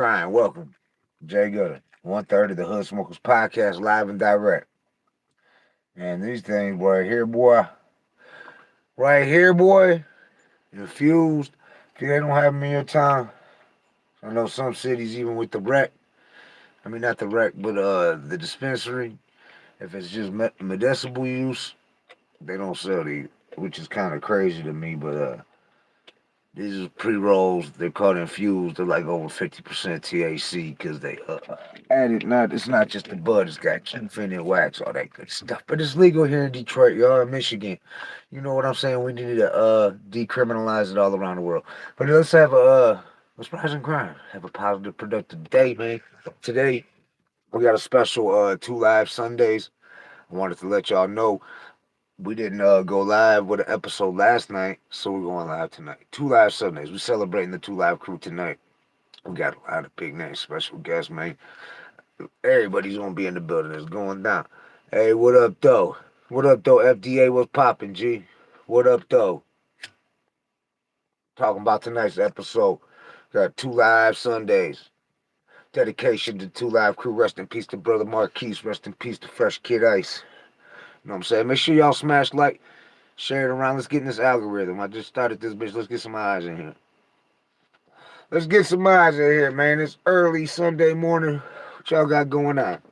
Ryan, welcome. Jay Gooder, 130 the Hood Smokers Podcast, live and direct. And these things right here, boy, infused. If you don't have them in your town, I know some cities, even with the rec, not the rec, but the dispensary, if it's just medicinal use, they don't sell these, which is kind of crazy to me, but these are pre-rolls. They're called infused. They're like over 50% THC because they added. Not it's not just the bud. It's got infinite wax, all that good stuff. But it's legal here in Detroit, y'all, in Michigan. You know what I'm saying? We need to decriminalize it all around the world. But let's have let's rise and grind. Have a positive, productive day, man. Today we got a special two live Sundays. I wanted to let y'all know we didn't go live with an episode last night, so we're going live tonight. Two live Sundays. We're celebrating the two live crew tonight. We got a lot of big names, special guests, man. Everybody's gonna be in the building. It's going down. Hey, what up, though? What up, though? FDA, what's popping, G? What up, though? Talking about tonight's episode. Got two live Sundays. Dedication to two live crew. Rest in peace to brother Marquise. Rest in peace to Fresh Kid Ice. You know what I'm saying? Make sure y'all smash like, share it around. Let's get in this algorithm. I just started this bitch. Let's get some eyes in here. Let's get some eyes in here, man. It's early Sunday morning. What y'all got going on?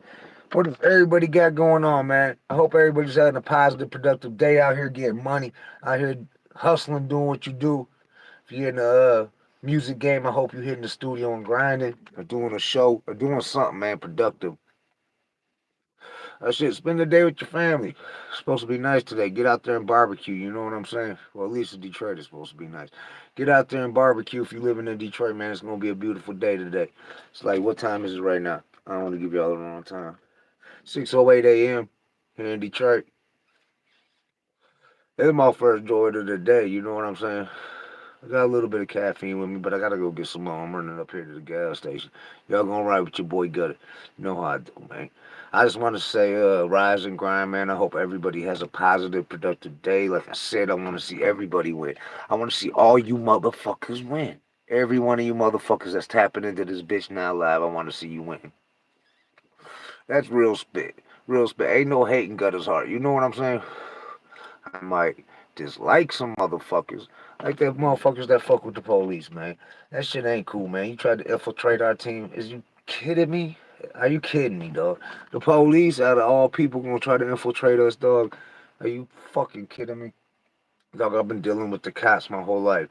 What does everybody got going on, man? I hope everybody's having a positive, productive day out here getting money, out here hustling, doing what you do. If you're in the music game, I hope you're hitting the studio and grinding, or doing a show, or doing something, man, productive. Shit, spend the day with your family. It's supposed to be nice today. Get out there and barbecue. You know what I'm saying? Well, at least in Detroit, it's supposed to be nice. Get out there and barbecue if you're living in Detroit, man. It's gonna be a beautiful day today. It's like, what time is it right now? I don't want to give y'all the wrong time. 6:08 a.m. here in Detroit. It's my first joy of the day. You know what I'm saying? I got a little bit of caffeine with me, but I gotta go get some more. I'm running up here to the gas station. Y'all gonna ride with your boy Gutter. You know how I do, man. I just want to say, rise and grind, man. I hope everybody has a positive, productive day. Like I said, I want to see everybody win. I want to see all you motherfuckers win. Every one of you motherfuckers that's tapping into this bitch now live, I want to see you win. That's real spit. Real spit. Ain't no hate in Gutter's heart. You know what I'm saying? I might dislike some motherfuckers. Like that motherfuckers that fuck with the police, man. That shit ain't cool, man. You tried to infiltrate our team. Is you kidding me? Are you kidding me, dog? The police, out of all people, gonna try to infiltrate us, dog. Are you fucking kidding me? Dog, I've been dealing with the cops my whole life.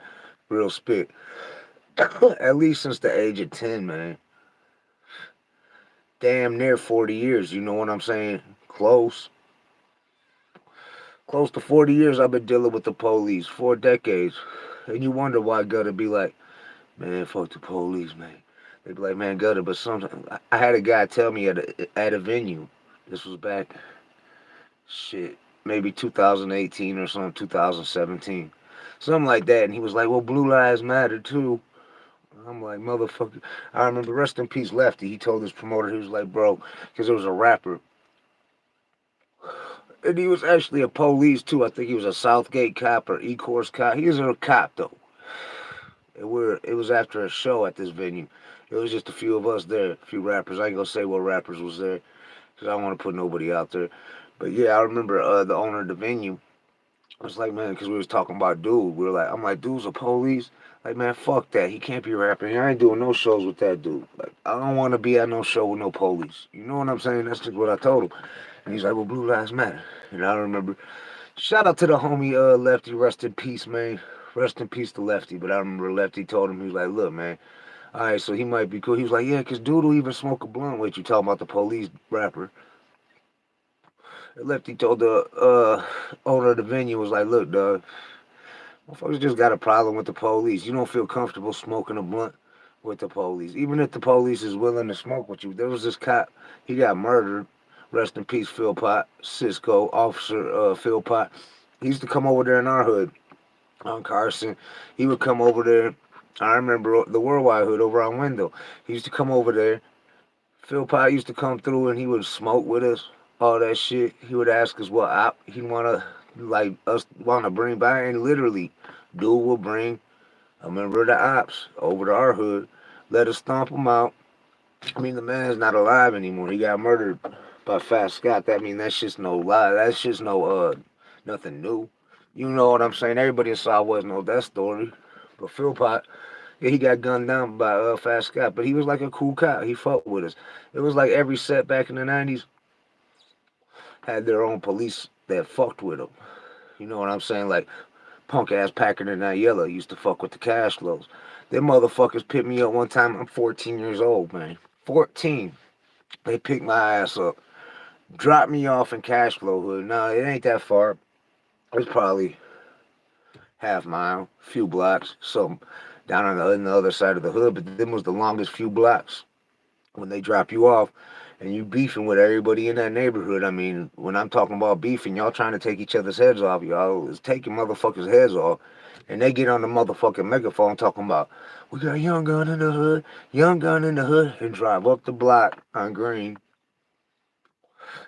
Real spit. At least since the age of 10, man. Damn near 40 years, you know what I'm saying? Close. Close to 40 years I've been dealing with the police. 4 decades. And you wonder why Gutter be like, man, fuck the police, man. They be like, man, Gutter, but sometimes I had a guy tell me at a venue. This was back, shit, maybe 2018 or something, 2017. Something like that. And he was like, well, Blue Lives Matter too. I'm like, motherfucker. I remember, rest in peace, Lefty. He told his promoter, he was like, bro, because there was a rapper. And he was actually a police too. I think he was a Southgate cop or E-Course cop. He was a cop though. It was after a show at this venue. It was just a few of us there, a few rappers. I ain't gonna say what rappers was there because I don't want to put nobody out there. But yeah, I remember the owner of the venue. I was like, man, because we was talking about dude. We were like, I'm like, dude's a police. Like, man, fuck that. He can't be rapping. I ain't doing no shows with that dude. Like, I don't want to be at no show with no police. You know what I'm saying? That's just what I told him. And he's like, well, Blue Lives Matter. And I remember, shout out to the homie Lefty, rest in peace, man. Rest in peace to Lefty. But I remember Lefty told him, he was like, look, man, all right, so he might be cool. He was like, yeah, because dude will even smoke a blunt with you talking about the police rapper. Lefty told the owner of the venue, was like, look, dog, motherfuckers just got a problem with the police. You don't feel comfortable smoking a blunt with the police. Even if the police is willing to smoke with you. There was this cop, he got murdered. Rest in peace, Phil Pot, Cisco, Officer Phil Pot. He used to come over there in our hood on Carson. He would come over there. I remember the Worldwide Hood over on Wendell. He used to come over there. Phil Pot used to come through and he would smoke with us, all that shit. He would ask us what op he wanna like us wanna bring by, and literally, dude will bring a member of the ops over to our hood. Let us stomp him out. I mean, the man's not alive anymore. He got murdered by Fat Scott. That mean that's just no lie. That's just no nothing new. You know what I'm saying? Everybody in Southwest knows that story. But Philpott, yeah, he got gunned down by Fat Scott. But he was like a cool cop. He fucked with us. It was like every set back in the '90s had their own police that fucked with them. You know what I'm saying? Like punk ass Packard and that yellow used to fuck with the cash flows. Them motherfuckers picked me up one time. I'm 14 years old, man. 14. They picked my ass up, dropped me off in Cashflow Hood. Now it ain't that far. It's probably half mile, few blocks, something down on the other side of the hood. But them was the longest few blocks when they drop you off. And you beefing with everybody in that neighborhood. I mean, when I'm talking about beefing, y'all trying to take each other's heads off. Y'all is taking motherfuckers' heads off. And they get on the motherfucking megaphone talking about, we got a young gun in the hood, young gun in the hood, and drive up the block on Green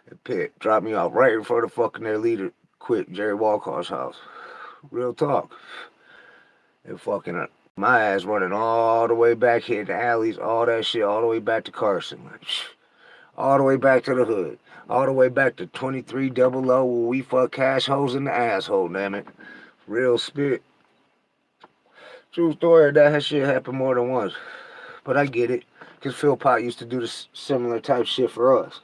and Pitt. Drop me off right in front of fucking their leader, quit Jerry Walcar's house. Real talk. And fucking my ass running all the way back, hitting the alleys, all that shit, all the way back to Carson. Like, all the way back to the hood. All the way back to 2300 where we fuck cash hoes in the asshole, damn it. Real spit. True story, that shit happened more than once. But I get it. Because Philpott used to do this similar type shit for us.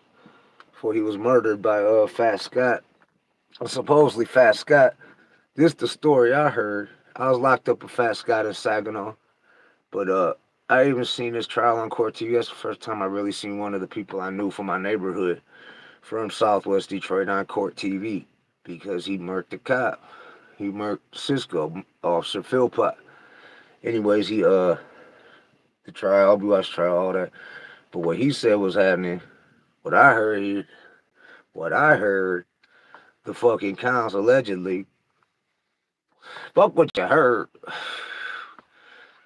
Before he was murdered by Fat Scott. Supposedly Fat Scott. This the story I heard. I was locked up with Fat Scott in Saginaw. But I even seen this trial on Court TV. That's the first time I really seen one of the people I knew from my neighborhood from Southwest Detroit on Court TV because he murked the cop. He murked Cisco, Officer Philpott. Anyways, the trial, we watched trial, all that. But what he said was happening, what I heard, what I heard, the fucking counts allegedly. Fuck what you heard.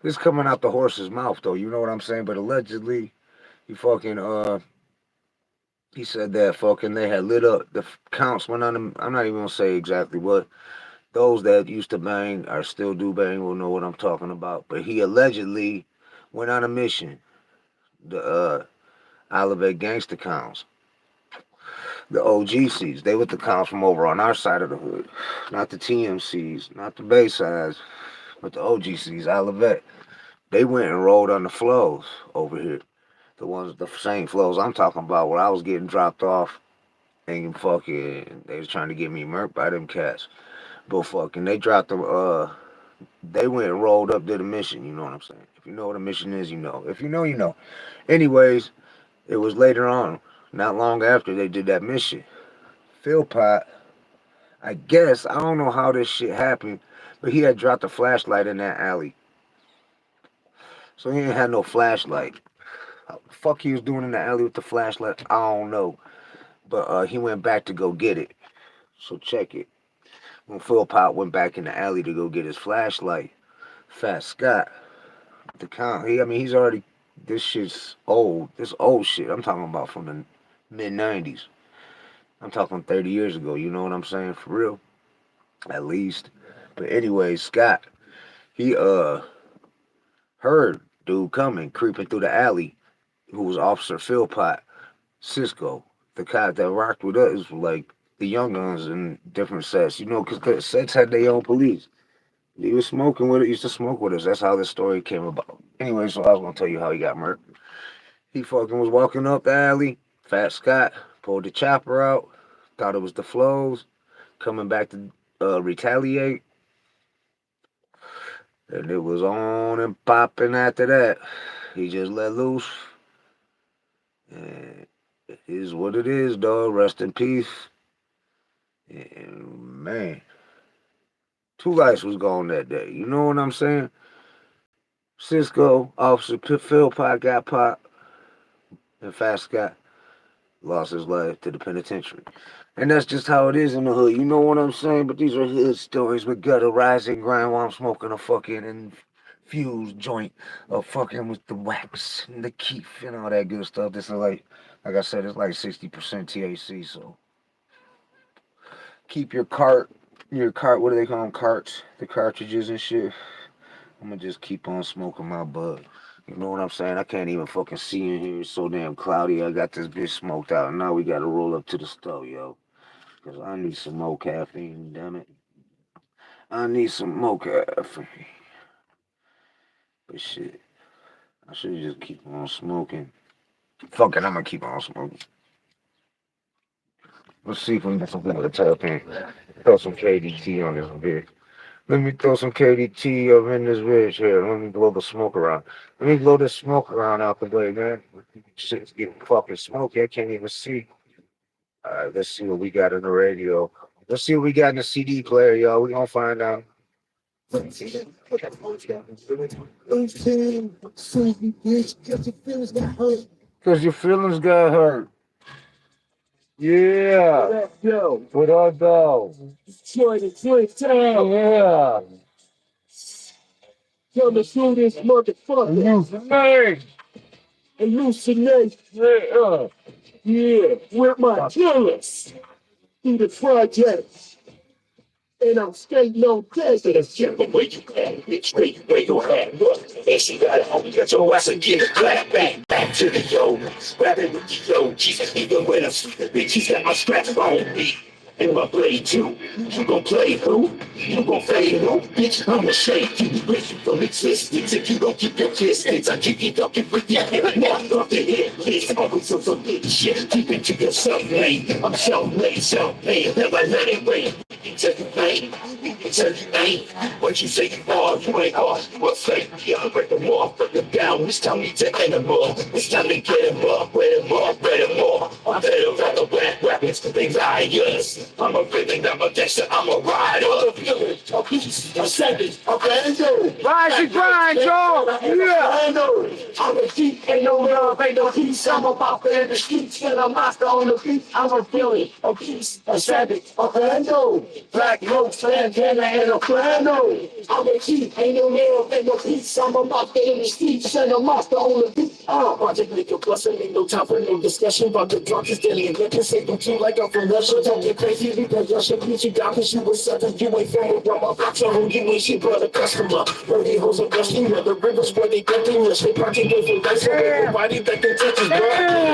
This coming out the horse's mouth though, you know what I'm saying? But allegedly, he fucking he said that fucking they had lit up the counts went on them. I'm not even gonna say exactly what. Those that used to bang or still do bang will know what I'm talking about. But he allegedly went on a mission. The Olivet gangster counts. The OGCs. They were the counts from over on our side of the hood. Not the TMCs, not the Baysides, but the OGCs, Olivet. They went and rolled on the flows over here. The ones, the same flows I'm talking about where I was getting dropped off and fucking, they was trying to get me murked by them cats. But fucking, they dropped them, they went and rolled up, did a mission, you know what I'm saying? If you know what a mission is, you know. If you know, you know. Anyways, it was later on, not long after they did that mission. Philpott, I guess, I don't know how this shit happened, but he had dropped a flashlight in that alley. So he ain't had no flashlight. How the fuck he was doing in the alley with the flashlight, I don't know. But he went back to go get it. So check it. When Philpott went back in the alley to go get his flashlight, Fat Scott, the count, I mean, he's already, this shit's old. This old shit. I'm talking about from the mid 90s. I'm talking 30 years ago. You know what I'm saying? For real. At least. But anyway, Scott, he heard dude coming, creeping through the alley, who was Officer Philpott, Cisco, the cop that rocked with us, like the young guns in different sets, you know, because the sets had their own police. He was smoking with it, used to smoke with us. That's how this story came about. Anyway, so I was gonna tell you how he got murdered. He fucking was walking up the alley. Fat Scott pulled the chopper out, thought it was the flows, coming back to retaliate, and it was on and popping after that. He just let loose, and it is what it is, dog. Rest in peace. And man, two lives was gone that day. You know what I'm saying? Cisco, Officer Philpott got popped, and Fat Scott lost his life to the penitentiary. And that's just how it is in the hood. You know what I'm saying? But these are hood stories with gutter rising grind while I'm smoking a fucking infused joint of fucking with the wax and the keef and all that good stuff. This is like I said, it's like 60% THC. So keep your cart, what do they call them? Carts, the cartridges and shit. I'm gonna just keep on smoking my bud. You know what I'm saying? I can't even fucking see in here. It's so damn cloudy. I got this bitch smoked out. Now we gotta roll up to the stove, yo. Cause I need some more caffeine, damn it. I need some more caffeine. But shit, I should just keep on smoking. Fuck it, I'm gonna keep on smoking. Let's see if we can get something to tap in. Throw some KDT on this bitch. Let me throw some KDT up in this bitch here. Let me blow the smoke around. Let me blow this smoke around out the way, man. Shit's getting fucking smoky. I can't even see. Alright, let's see what we got in the radio. Let's see what we got in the CD player, y'all. We gonna find out. Cause your feelings got hurt. Yeah. What up, though? Yeah. Coming through this motherfucker. Hallucinate. Yeah. Yeah. With my killers. Through the projects. And I'm skating on presidents. Yeah, but where you at, bitch? Where you at? Look, and she got it, homie, got your ass and get it back to the yo. Rapping with the yo, Jesus, even when I'm sleeping, bitch, he's got my straps on me. And my blade too. You gon' play who? You gon' fade who? Bitch, I'ma shake you. Break you from existence. If you don't keep your distance, I keep you ducking with your head. Mark off the hit list. Always on some big shit. Keep it to yourself, lane. I'm self-made, self-made. Never let it rain. Until you ain't. Until you ain't. What you say you are, you ain't hard. You a fake. Yeah, break them off, break them down. It's time to end them all. It's time to get them up, wear them off, wear them off. I'm better than the black weapons, the things I use. I'm a villain, I'm a gangster, I'm a rider. A village, a piece, a savage, a bando. Rise and grind, Joe! Yeah! I'm a G, ain't no love, ain't no peace. I'm a bopper in the streets, and a monster on the beat. I'm a villain, a piece, a savage, a bando. Black ropes, bandana, and a flannel. I'm a G, ain't no love, ain't no peace. I'm a bopper in the streets, and a monster on the beat. Project make a bustin', ain't no time for no discussion about the drugs, daily and liquor. Say them too like I'm from Russia, don't get crazy. Because y'all should beat you down cause you was such a you ain't from a rubber box or who you ain't she brought a customer. Where they hoes are dusting, where the rivers where they get English. They parking with a license, everybody that can touch us, bro.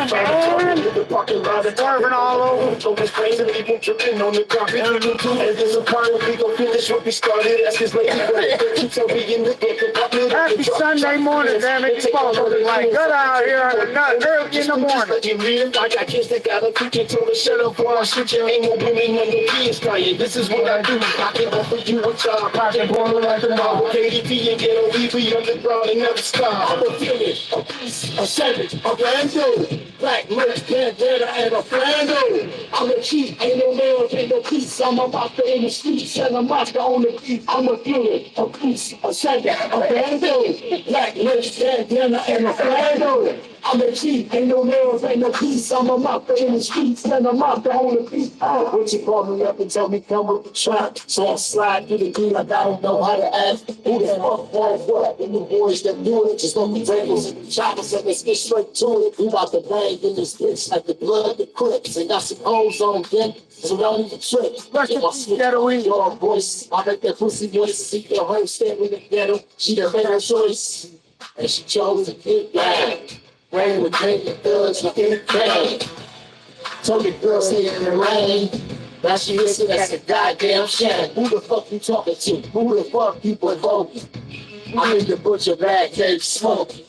Trying to talk in the parking lot and talking all over. So it's crazy, people tripping on the carpet. And there's a part of we gon' finish what we started. That's cause lately we're keep so big in the book. Happy Sunday morning, damn it. It's supposed to be like good out here on the nut early in the morning. I got kids that got a freaking told to shut up while I shoot you. Ain't no women on the kids crying. This is what I do. I can offer you a job. I can born like a mob. KDP and get on we underground and never stop. I'm a villain, a piece, a savage, a bando. Black lips, bandana, and a flannel. I'm a cheat, ain't no love, ain't no peace. I'm a monster in the streets and a monster on the beat. I'm a villain, a piece, a savage, a bando. Black lips, bandana, and a flannel. I'm a cheat, ain't no love, ain't no peace. I'm a monster in the streets and a monster on the beat. Would you call me up and tell me come with the trap? So I slide through the green like I don't know how to act. Who the fuck was what? And the boys that do it just on the tables and the choppers and let's get straight to it. We about to bang in this bitch like the blood, the clips. And got some hoes on deck, so don't even trip. If I slip your voice, I make that pussy voice. See the hoe standing in the ghetto. She the better choice. And she chose to get back. Rain with drink and thugs, you get bad. Told the girl stay in the rain. Now she listen, that's a goddamn shame. Who the fuck you talking to? Who the fuck you provoking? I'm in the butcher bag, cake smoking.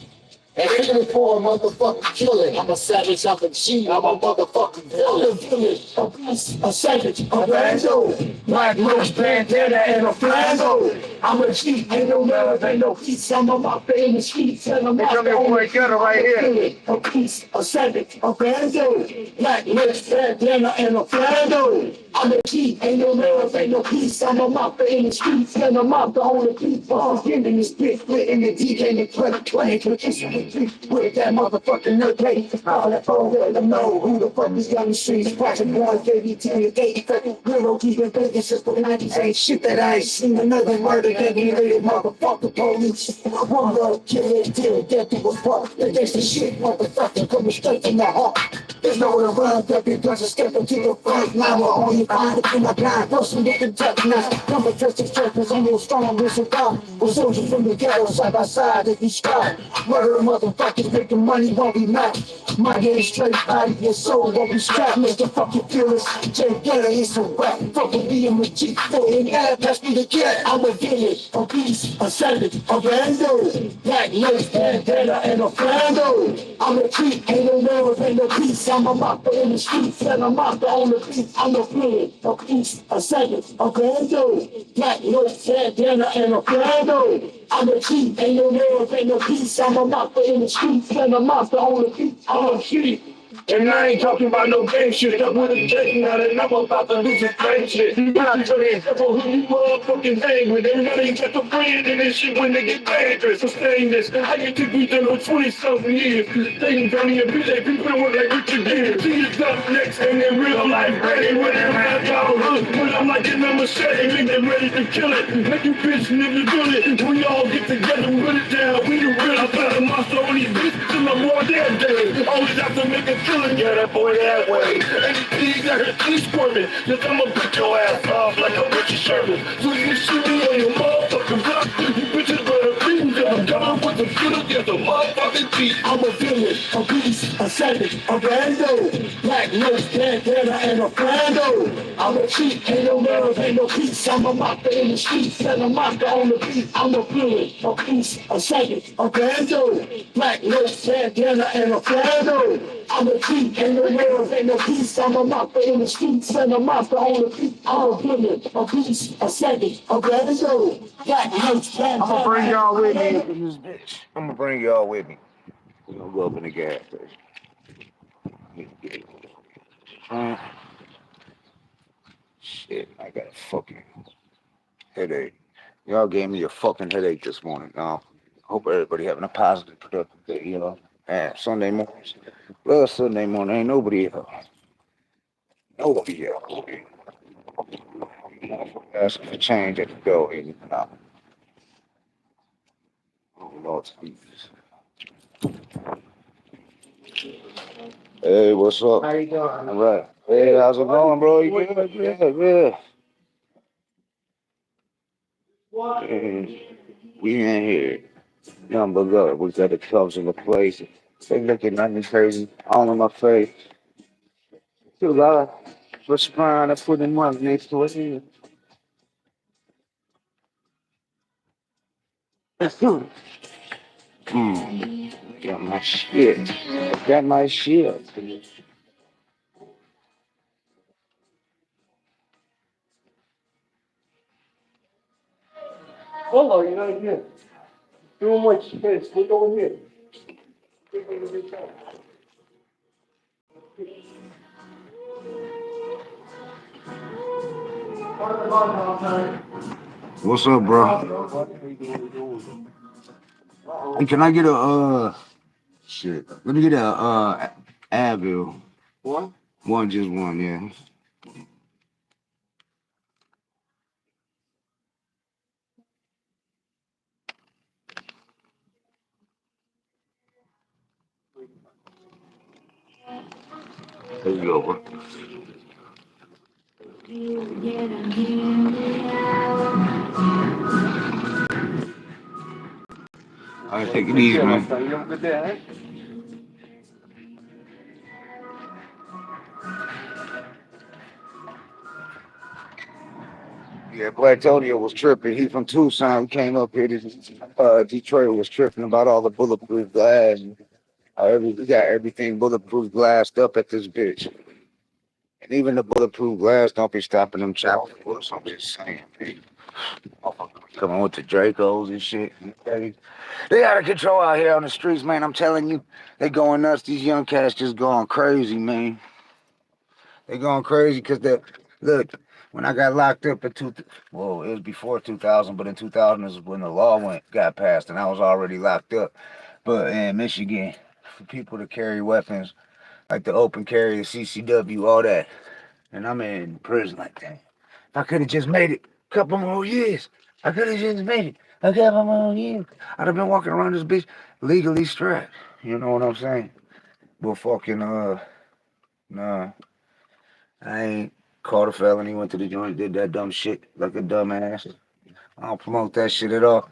And feeling for a motherfucking killing. I'm a savage, I'm a G, I'm a motherfucking villain. I'm a villain, a piece, a savage, a bando. Black rose, bandana, and a flannel. I'm a G, ain't no love, ain't no peace. I'm a mafia in the streets, and I'm out there on the gutter right here. A piece, a savage, a bando. Black rose, bandana, and a flannel. I'm a G, ain't no love, ain't no peace. I'm a mafia in the streets, and I'm out there on the beat. I'm getting this bitch, splitting the DJ, and playing. With that motherfucking nerd plate, all that phone, let them know who the fuck is on the streets. Project 1, KDT, and 80, Little keeping thinking since the 90s. Ain't shit that I ain't seen. Another murder, regulated motherfucker police. One love, kill it, till death to a fuck. That's the shit, motherfucker, coming straight from the heart. There's nowhere to run, baby, guns are stepping to the front line. We're only fine to my blind person get the touch now. Number just as strength is only strong as a God. We're soldiers from the ghetto, side by side, if you sky. Murder motherfuckers making money while we not. My game straight out of your soul while we strap. Mr. Fucking Fearless, Jay Getter is a rap. Fucking me and my G, in air, pass me the cat. I'm a villain, a beast, a savage, a rando. Black lace, bandana, and a flando. I'm a treat, ain't no nerve, ain't no peace. I'm a mopper in the streets, and a mopper on the beat. I'm a villain, a beast, a savage, a rando. Black lace, bandana, and a flando. I'm a cheat, ain't no nerve, ain't no peace. I'm a mopper in the streets, and a mopper on the beat. I'm a shit. And I ain't talking about no game shit. That would've taken out and I'm about to lose a friend shit. I'm telling who you motherfucking hang with. Everybody got the brand in this shit when they get dangerous. Sustain this. I get to be done for 20-something years. Taking Johnny and BJ, people want like Richard Gere. See you up next and in real life ready. When I'm at childhood, when I'm like in a machete, make them ready to kill it. Make you bitch niggas do it. We all get together, put it down. We the real. I found a monster on these bitches till I'm more damn dead. Always have to make a killing, yeah, that boy that way. Any pigs out here, keep squirming. Cause I'ma pick your ass off like a Richard Sherman. So you shoot me on your motherfucking block. You bitches better beat me. I'm coming with the shit against the motherfucking beat. I'm a villain, a beast, a savage, a rando. Black nose, bandana, and a flando. I'm a cheat, ain't no nerve, ain't no peace. I'm a mopper in the streets, and a mopper on the beat. I'm a villain, a beast, a savage, a rando. Black nose, bandana, and a flando. I'm a cheat, ain't no nerve, ain't no peace. I'm a mopper in the streets, and a mopper on the beat. I'm a villain, a beast, a savage, a rando. Black nose, bandana. I'm gonna bring y'all with me up in this bitch. I'm gonna bring y'all with me. We're gonna go up in the gas station. Shit, I got a fucking headache. Y'all gave me a fucking headache this morning. Hope everybody having a positive, productive day, you know. And Sunday morning. Last Sunday morning, ain't nobody here. Nobody here. Asking for change at the door, and oh Lord Jesus. Hey, what's up? How you doing? All right. Hey, how's it going, bro? You good? Yeah. Hey, we in here. Nothing but good. We got the clubs in the place. They looking at me crazy. All in my face. Too loud. What's trying to put in money next to it? Got my shit. Got my shit. Hold on, you know, here. Doing what you can. Look over here. What's up, bro? Hey, can I get a shit? Let me get a Advil. One? One, just one, yeah. There you go, bro. All right, take it easy, man. You have a good day, eh? Yeah, Black Tonio was tripping. He from Tucson. He came up here to Detroit, was tripping about all the bulletproof glass. We got everything bulletproof glassed up at this bitch. And even the bulletproof glass don't be stopping them chopping bullets. I'm just saying, man. Motherfuckers coming with the Dracos and shit. They out of control out here on the streets, man. I'm telling you, they going nuts. These young cats just going crazy, man. They going crazy because they look. When I got locked up in well, it was before 2000, but in 2000 is when the law got passed, and I was already locked up. But in Michigan, for people to carry weapons, like the open carry, the CCW, all that, and I'm in prison like that. If I could have just made it a couple more years, I could have just made it a couple more years. I'd have been walking around this bitch legally strapped. You know what I'm saying? But fucking Nah, I ain't caught a felony, went to the joint, did that dumb shit like a dumbass. I don't promote that shit at all.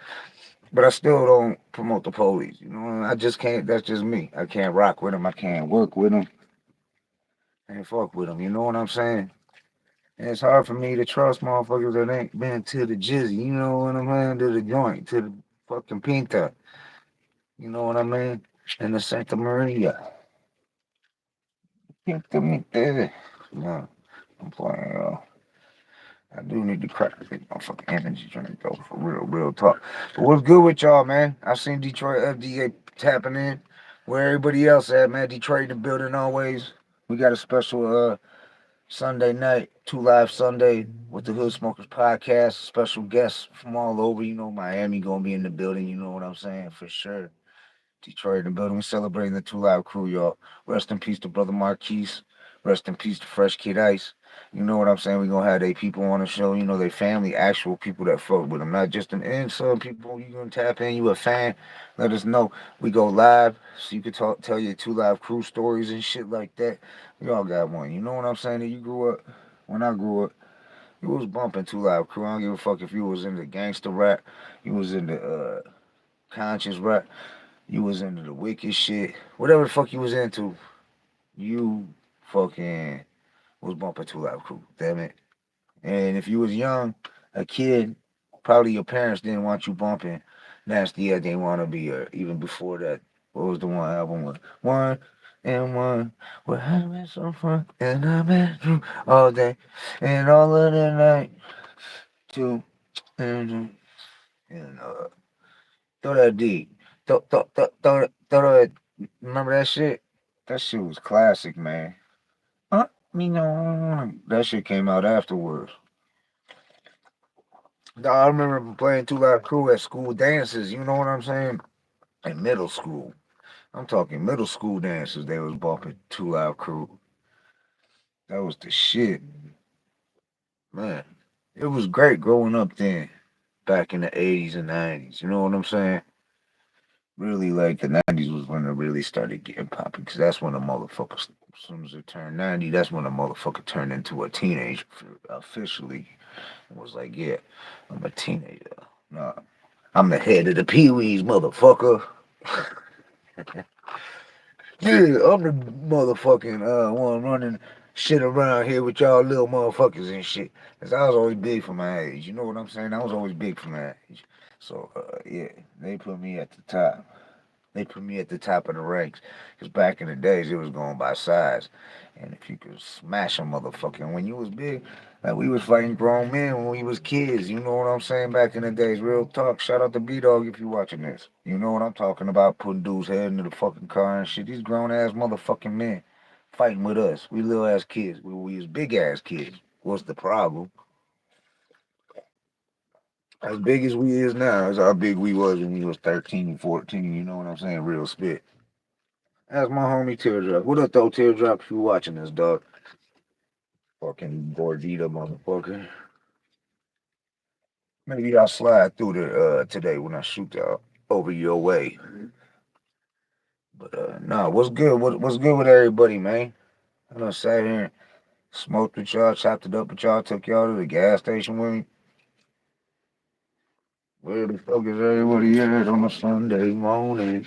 But I still don't promote the police. You know, I just can't. That's just me. I can't rock with them. I can't work with them. I ain't fuck with them. You know what I'm saying? And it's hard for me to trust motherfuckers that ain't been to the jizzy. You know what I mean? To the joint, to the fucking pinta. You know what I mean? And the Santa Maria. Pinta me there. No, I'm playing, y'all. I do need to crack this motherfucking energy drink though, for real, real talk. But what's good with y'all, man? I seen Detroit FDA tapping in. Where everybody else at, man? Detroit in the building always. We got a special Sunday night, 2 Live Sunday with the Hood Smokers podcast. Special guests from all over. You know, Miami gonna be in the building. You know what I'm saying for sure. Detroit in the building. We celebrating the 2 Live crew, y'all. Rest in peace to Brother Marquise. Rest in peace to Fresh Kid Ice. You know what I'm saying? We gonna have they people on the show. You know, they family, actual people that fuck with them, not just an insult people. You gonna tap in? You a fan? Let us know. We go live, so you can tell your 2 Live crew stories and shit like that. We all got one. You know what I'm saying? That you grew up. When I grew up, you was bumping 2 Live crew. I don't give a fuck if you was into gangster rap, you was into conscious rap. You was into the wicked shit. Whatever the fuck you was into, you fucking was bumping 2 Live Crew. Damn it. And if you was young, a kid, probably your parents didn't want you bumping Nasty as They Wanna Be, or even before that. What was the one album with? One and one. We're having some fun, and I'm at you all day, and all of the night. Two, and throw that D. Throw that. Remember that shit? That shit was classic, man. Me know. That shit came out afterwards. I remember playing 2 Live Crew at school dances. You know what I'm saying? In middle school. I'm talking middle school dances. They was bumping 2 Live Crew. That was the shit, man. It was great growing up then, back in the 80s and 90s. You know what I'm saying? Really, like the 90s was when it really started getting popping, because that's when the motherfuckers, as soon as it turned 90, that's when the motherfucker turned into a teenager officially. It was like, yeah, I'm a teenager. Nah, I'm the head of the Pee Wees, motherfucker. Yeah, I'm the motherfucking one running shit around here with y'all little motherfuckers and shit. Cause I was always big for my age. You know what I'm saying? I was always big for my age. So yeah, they put me at the top. They put me at the top of the ranks. Because back in the days, it was going by size. And if you could smash a motherfucker, and when you was big, like we was fighting grown men when we was kids. You know what I'm saying? Back in the days, real talk. Shout out to B-Dog if you watching this. You know what I'm talking about? Putting dudes' head into the fucking car and shit. These grown ass motherfucking men fighting with us. We little ass kids. We was big ass kids. What's the problem? As big as we is now is how big we was when we was 13 and 14. You know what I'm saying? Real spit. That's my homie Teardrop. What up, though, Teardrop? If you watching this, dog. Fucking gordita motherfucker. Maybe I'll slide through the today when I shoot out over your way. But nah, what's good? What's good with everybody, man? I done sat here and smoked with y'all, chopped it up with y'all, took y'all to the gas station with me. Where the fuck is everybody at on a Sunday morning?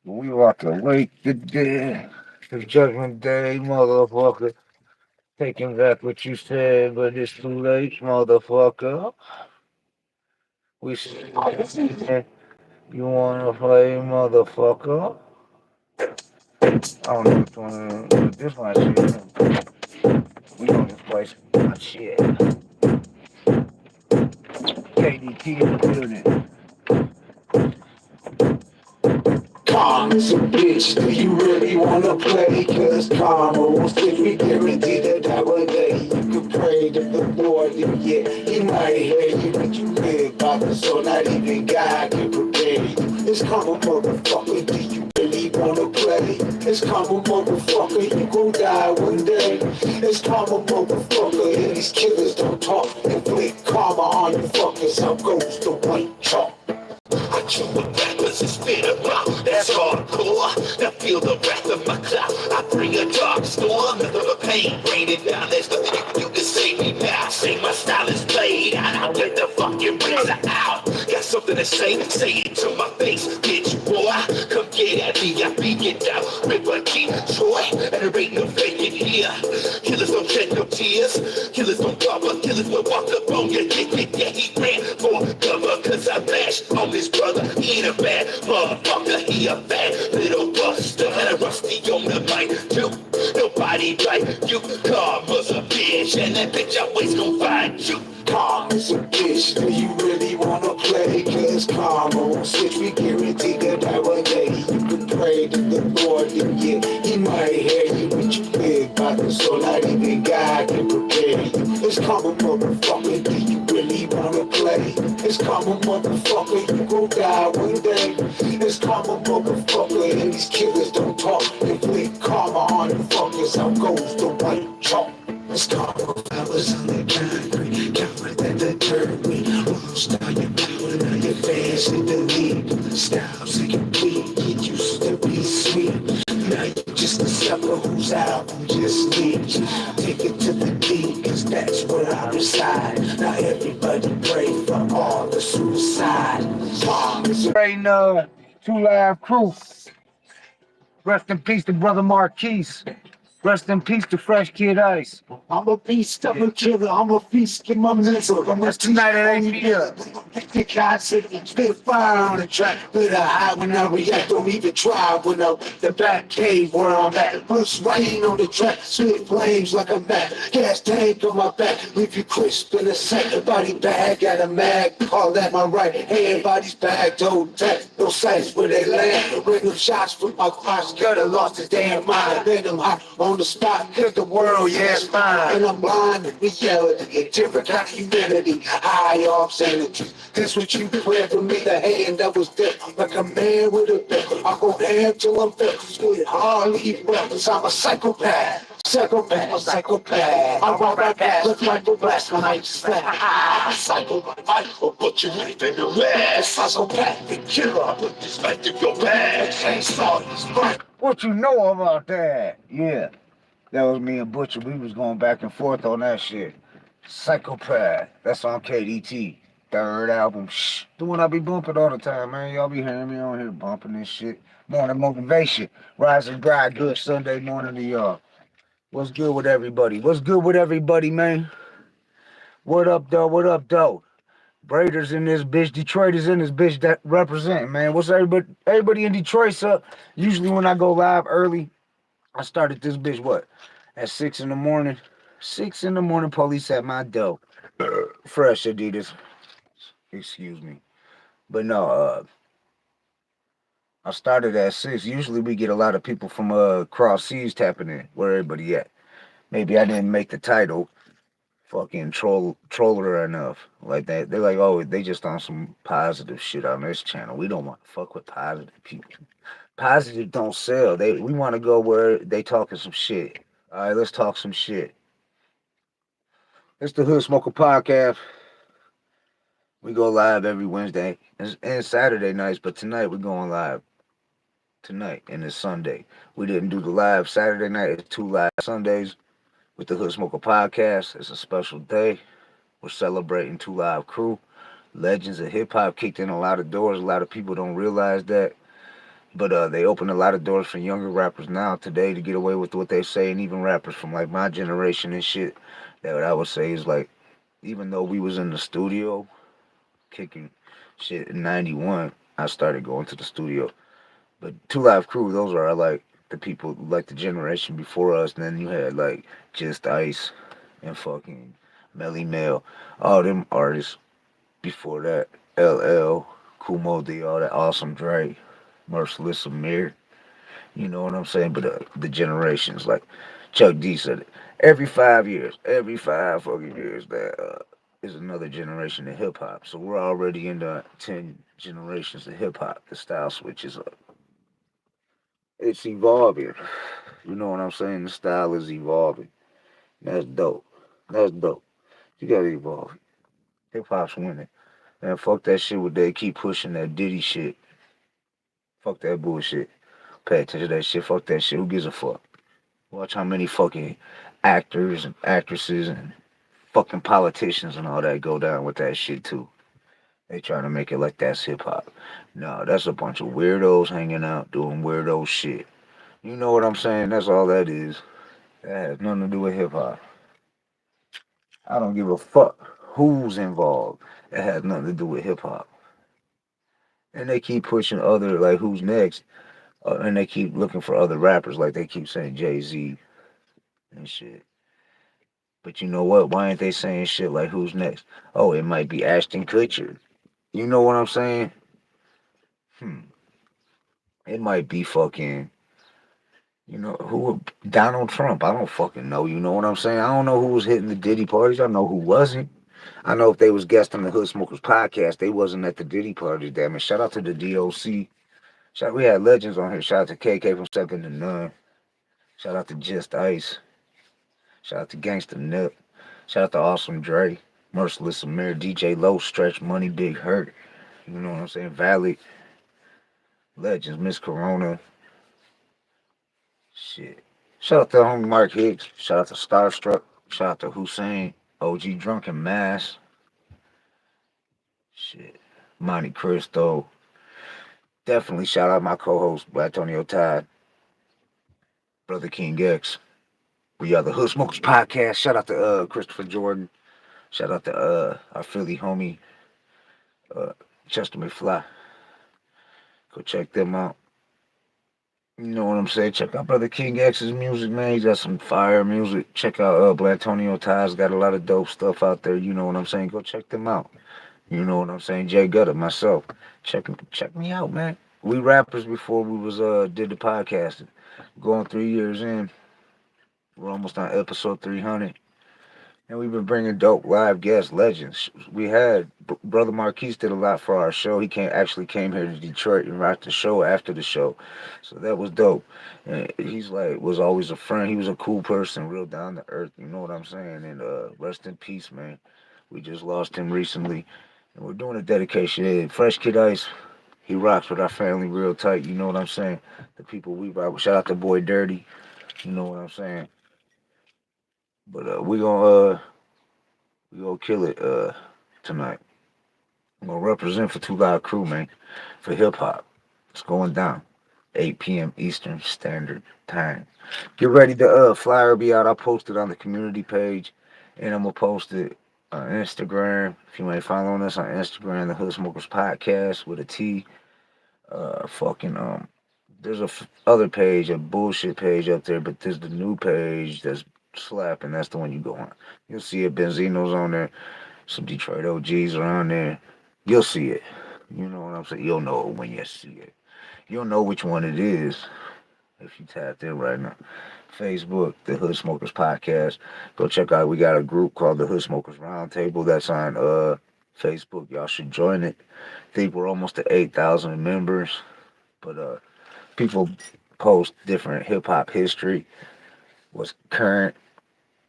When we about to wake the dead. It's Judgment Day, motherfucker. Taking back what you said, but it's too late, motherfucker. We said, you wanna play, motherfucker? I don't know which one, but this one shit. We gonna just play some shit. KDT in the building. Karma's a bitch, do you really wanna play? Cause karma will still be guaranteed that one day you can pray to the Lord, and yeah, he might hear you, but you live by the soul, not even God can prepare you. It's karma, motherfucker, do you really wanna play? It's karma, motherfucker, you gon' die one day. It's karma, motherfucker, and these killers don't talk. Inflict karma on you fuckers, how goes the white chalk? I chew the rappers and spit them out. That's hardcore. Now feel the wrath of my clout. I bring a dark storm, nothing but pain raining down. There's nothing you can do to save me now. Say my style is played, and I'll get the fucking razor out. Got something to say it to my face, bitch boy. Come get at me, I beat it down. Ripper King Troy, and there ain't no faking here. Killers don't shed no tears, killers don't cover, killers will walk up on you. Yeah, he ran for cover, cause I bashed on his brother. He ain't a bad motherfucker, he a bad little buster. And a rusty on the mic, too. Nobody like you. Karma's a bitch, and that bitch always gon' find you. Karma's a bitch, do you really wanna play? Cause karma won't switch, we guarantee that I will day. You can pray to the Lord, and yeah, he might hear you, but you big body, so not even God can prepare you. It's karma, motherfucker, do you really wanna play? It's karma, motherfucker, you gon' die one day. It's karma, motherfucker, and these killers don't talk. Inflict karma on the fuckers, how goes the white chalk? It's karma, flowers on the concrete, counter that deterred me. Lost all your power, now your fans in the lead. Styles like a bleed, you used to be sweet. Now you're just a sucker whose album just leaves. Take it to the deep, cause that's where I reside. Now everybody pray for all the suicide. Karma's Right now, Two Live Crew. Rest in peace to Brother Marquise. Rest in peace to Fresh Kid Ice. I'm a beast, I'm a killer, I'm a feast in my mental. I'm a Tonight it ain't me. the guy said spit fire on the track. But I hide when I react, don't even try. When I'm the back cave where I'm at. Bruce rain on the track, spit flames like a mat. Gas tank on my back, leave you crisp in a sec. Body bag, got a mag, call that my right hand. Body's bagged, hold tight, no sights where they land. Random shots from my cross, gutter lost his damn mind. Then I'm hot on the spot, cause the world, yeah, it's fine. And I'm blind to reality, a different kind of humanity, high off sanity. This what you pray for me, the hand that was dead, like a man with a belt. I go ham till I'm fed, with hardly brothers. I'm a psychopath. Psychopath, a psychopath. I run right past, look like the blast when I just snap. Psychopath, I'll put your life in the ass. Psychopath, the killer, put this life in your ass. Ain't sorry, it's right. What you know about that? Yeah, that was me and Butcher. We was going back and forth on that shit. Psychopath. That's on KDT. Third album. Shh. The one I be bumping all the time, man. Y'all be hearing me on here bumping this shit. Morning motivation. Rise and grind. Good Sunday morning to y'all. What's good with everybody? What's good with everybody, man? What up, though? What up, though? Braiders in this bitch. Detroit is in this bitch that represent, man. What's everybody in Detroit, so usually when I go live early, I started this bitch, what? At 6 in the morning. 6 in the morning, police at my door. Fresh Adidas. Excuse me. But no, I started at 6. Usually we get a lot of people from cross seas tapping in. Where everybody at? Maybe I didn't make the title fucking troller enough. Like that. They're like, oh, they just on some positive shit on this channel. We don't want to fuck with positive people. Positive don't sell. We want to go where they talking some shit. All right, let's talk some shit. It's the Hood Smoker Podcast. We go live every Wednesday and Saturday nights, but tonight we're going live. Tonight and it's Sunday. We didn't do the live Saturday night. It's 2 live Sundays with the Hood Smoker Podcast. It's a special day. We're celebrating 2 Live Crew. Legends of hip hop kicked in a lot of doors. A lot of people don't realize that. But they open a lot of doors for younger rappers now today to get away with what they say, and even rappers from like my generation and shit. That what I would say is like, even though we was in the studio kicking shit in '91, I started going to the studio. But 2 Live Crew, those are like the people like the generation before us. And then you had like Just Ice and fucking Melly Mel, all them artists before that. LL, Kumo D, all that Awesome Dre, Merciless Amir. You know what I'm saying? But the generations, like Chuck D said it, every 5 years, every 5 fucking years, that is another generation of hip hop. So we're already in the 10 generations of hip hop. The style switches up. It's evolving. You know what I'm saying? The style is evolving. That's dope. That's dope. You gotta evolve. Hip hop's winning. Man, fuck that shit with they keep pushing that Diddy shit. Fuck that bullshit. Pay attention to that shit. Fuck that shit. Who gives a fuck? Watch how many fucking actors and actresses and fucking politicians and all that go down with that shit too. They try to make it like that's hip hop. No, that's a bunch of weirdos hanging out doing weirdo shit. You know what I'm saying? That's all that is. That has nothing to do with hip hop. I don't give a fuck who's involved. It has nothing to do with hip hop. And they keep pushing other like who's next, and they keep looking for other rappers like they keep saying Jay-Z and shit. But you know what? Why ain't they saying shit like who's next? Oh, it might be Ashton Kutcher. You know what I'm saying? Hmm. It might be fucking, who, Donald Trump. I don't fucking know. You know what I'm saying? I don't know who was hitting the Diddy parties. I know who wasn't. I know if they was guests on the Hood Smokers podcast, they wasn't at the Diddy parties. Damn it! Shout out to the DOC. We had legends on here. Shout out to KK from Second to None. Shout out to Just Ice. Shout out to Gangsta Nip. Shout out to Awesome Dre. Merciless Amir, DJ Low, Stretch Money, Big Hurt. You know what I'm saying? Valley, Legends, Miss Corona. Shit. Shout out to homie Mark Hicks. Shout out to Starstruck. Shout out to Hussein. OG Drunken Mass. Shit. Monte Cristo. Definitely shout out my co-host, Antonio Todd. Brother King X. We are the Hood Smokers Podcast. Shout out to Christopher Jordan. Shout out to our Philly homie, uh, Chester McFly. Go check them out. You know what I'm saying? Check out Brother King X's music, man. He's got some fire music. Check out Blantonio Ties. Got a lot of dope stuff out there. You know what I'm saying? Go check them out. You know what I'm saying? Jay Gutter, myself. Check me out, man. We rappers before we was did the podcasting. Going 3 years in. We're almost on episode 300. And we've been bringing dope live guest legends. We had Brother Marquise did a lot for our show. He came here to Detroit and rocked the show after the show, so that was dope. And he's like was always a friend. He was a cool person, real down to earth. You know what I'm saying? And rest in peace, man. We just lost him recently, and we're doing a dedication. Hey, Fresh Kid Ice, he rocks with our family real tight. You know what I'm saying? The people we rock with. Shout out to Boy Dirty. You know what I'm saying? But we gonna kill it tonight. I'm gonna represent for Two Live Crew, man, for hip hop. It's going down. 8 p.m. Eastern Standard Time. Get ready. The flyer will be out. I'll post it on the community page, and I'm gonna post it on Instagram. If you ain't following us on Instagram, the Hood Smokers Podcast with a T. Fucking there's other page, a bullshit page up there, but there's the new page that's slapping. That's the one you go on. You'll see it. Benzino's on there. Some Detroit OGs are on there. You'll see it. You know what I'm saying? You'll know it when you see it. You'll know which one it is if you tapped in right now. Facebook, the Hood Smokers Podcast. Go check out. We got a group called the Hood Smokers Roundtable that's on Facebook. Y'all should join it. I think we're almost at 8,000 members. But people post different hip hop history, what's current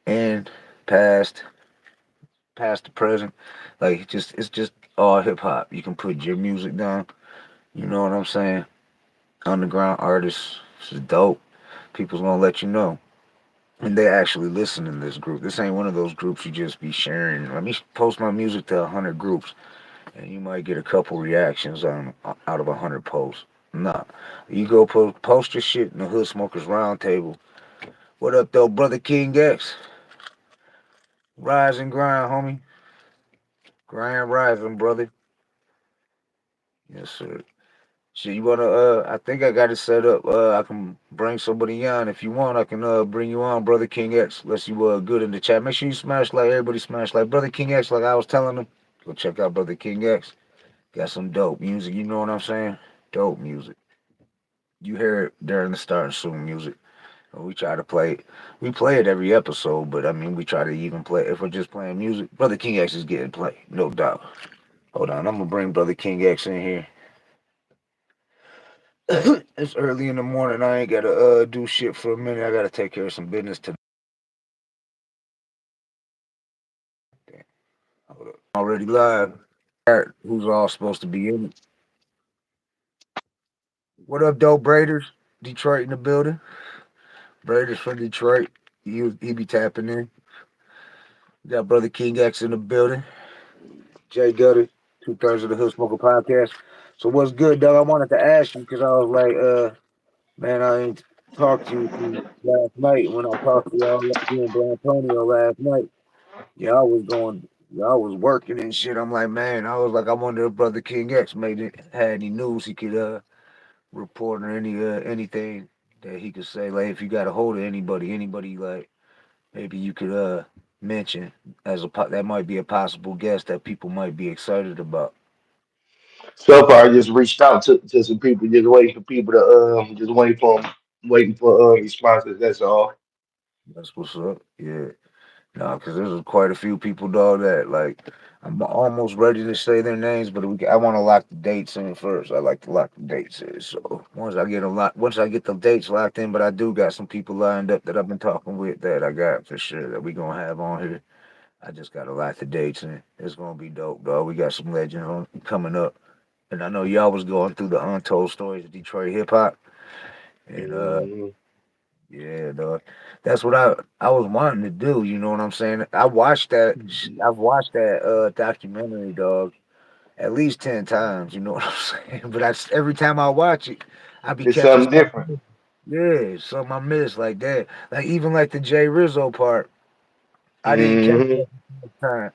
and past, past to present. Like it's just all hip hop. You can put your music down. You know what I'm saying? Underground artists. This is dope. People's gonna let you know. And they actually listen in this group. This ain't one of those groups you just be sharing. Let me post my music to 100 groups, and you might get a couple reactions on out of 100 posts. Nah, you go post your shit in the Hood Smokers Roundtable. What up, though, brother King X? Rise and grind, homie. Grind rising, brother. Yes, sir. Shit, you wanna? I think I got it set up. I can bring somebody on if you want. I can bring you on, brother King X. Unless you good in the chat. Make sure you smash like everybody smash like brother King X. Like I was telling them, go check out brother King X. Got some dope music. You know what I'm saying? Dope music. You hear it during the starting soon music. We try to play it. We play it every episode, but I mean we try to even play if we're just playing music. Brother King X is getting played, no doubt. Hold on, I'm gonna bring brother King X in here. It's early in the morning. I ain't gotta do shit for a minute. I gotta take care of some business today. Hold up. Already live. Who's all supposed to be in it? What up, dope Braiders? Detroit in the building. Brady's from Detroit. He be tapping in. Got brother King X in the building. Jay Gutter, 2/3 of the Hood Smoker podcast. So what's good, dog? I wanted to ask you because I was like, man, I ain't talked to you since last night when I talked to you and Bran Antonio last night. Y'all was working and shit. I'm like, man, I was like, I wonder if brother King X made it had any news he could report or anything that he could say. Like if you got a hold of anybody like maybe you could mention as that might be a possible guest that people might be excited about. So far, I just reached out to some people, just waiting for people to just waiting for responses. That's all. That's what's up. Yeah. No, because there's quite a few people, dog, that like I'm almost ready to say their names, but I want to lock the dates in first. I like to lock the dates in. So once I get the dates locked in, but I do got some people lined up that I've been talking with that I got for sure that we gonna have on here. I just gotta lock the dates in. It's gonna be dope, dog. We got some legends coming up, and I know y'all was going through the untold stories of Detroit hip hop, and Hmm. yeah, dog. That's what I was wanting to do. You know what I'm saying? I watched that. I've watched that documentary, dog, at least 10 times. You know what I'm saying? But every time I watch it, I be It's catching something something. different. Yeah, something I missed like that. Like even like the Jay Rizzo part, I didn't catch Hmm. that the first time.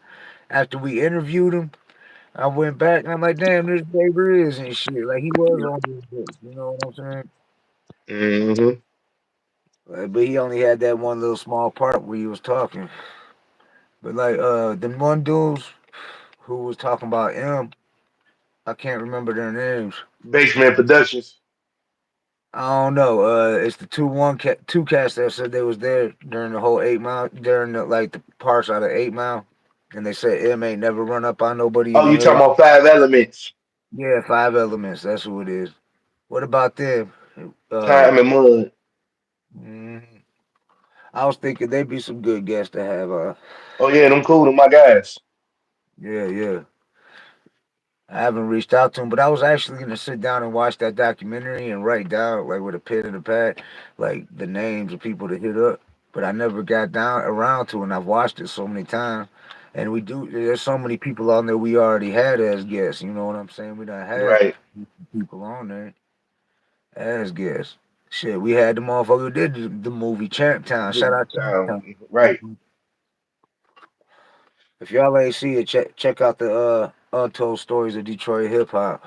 After we interviewed him, I went back and I'm like, damn, there's Jay Riz and shit. Like he was on this list. You know what I'm saying? Hmm. But he only had that one little small part where he was talking. But like the one dudes who was talking about M, I can't remember their names. Basement Productions. I don't know. It's the two cats that said they was there during the whole 8 Mile during the like the parts out of 8 Mile, and they said M ain't never run up on nobody in Oh, the you talking hood. about Five Elements? Yeah, Five Elements. That's who it is. What about them? Uh, Time and Mud. mm, I was thinking they'd be some good guests to have. Oh yeah, them cool, them my guys. Yeah, yeah. I haven't reached out to him, but I was actually gonna sit down and watch that documentary and write down, like with a pen and a pad, like the names of people to hit up. But I never got down around to it, and I've watched it so many times. And we do. There's so many people on there we already had as guests. You know what I'm saying? We done had Right. people on there as guests. Shit, we had the motherfucker who did the movie Champ Town. Shout out Champ Town. Right. If y'all ain't see it, check out the Untold Stories of Detroit Hip Hop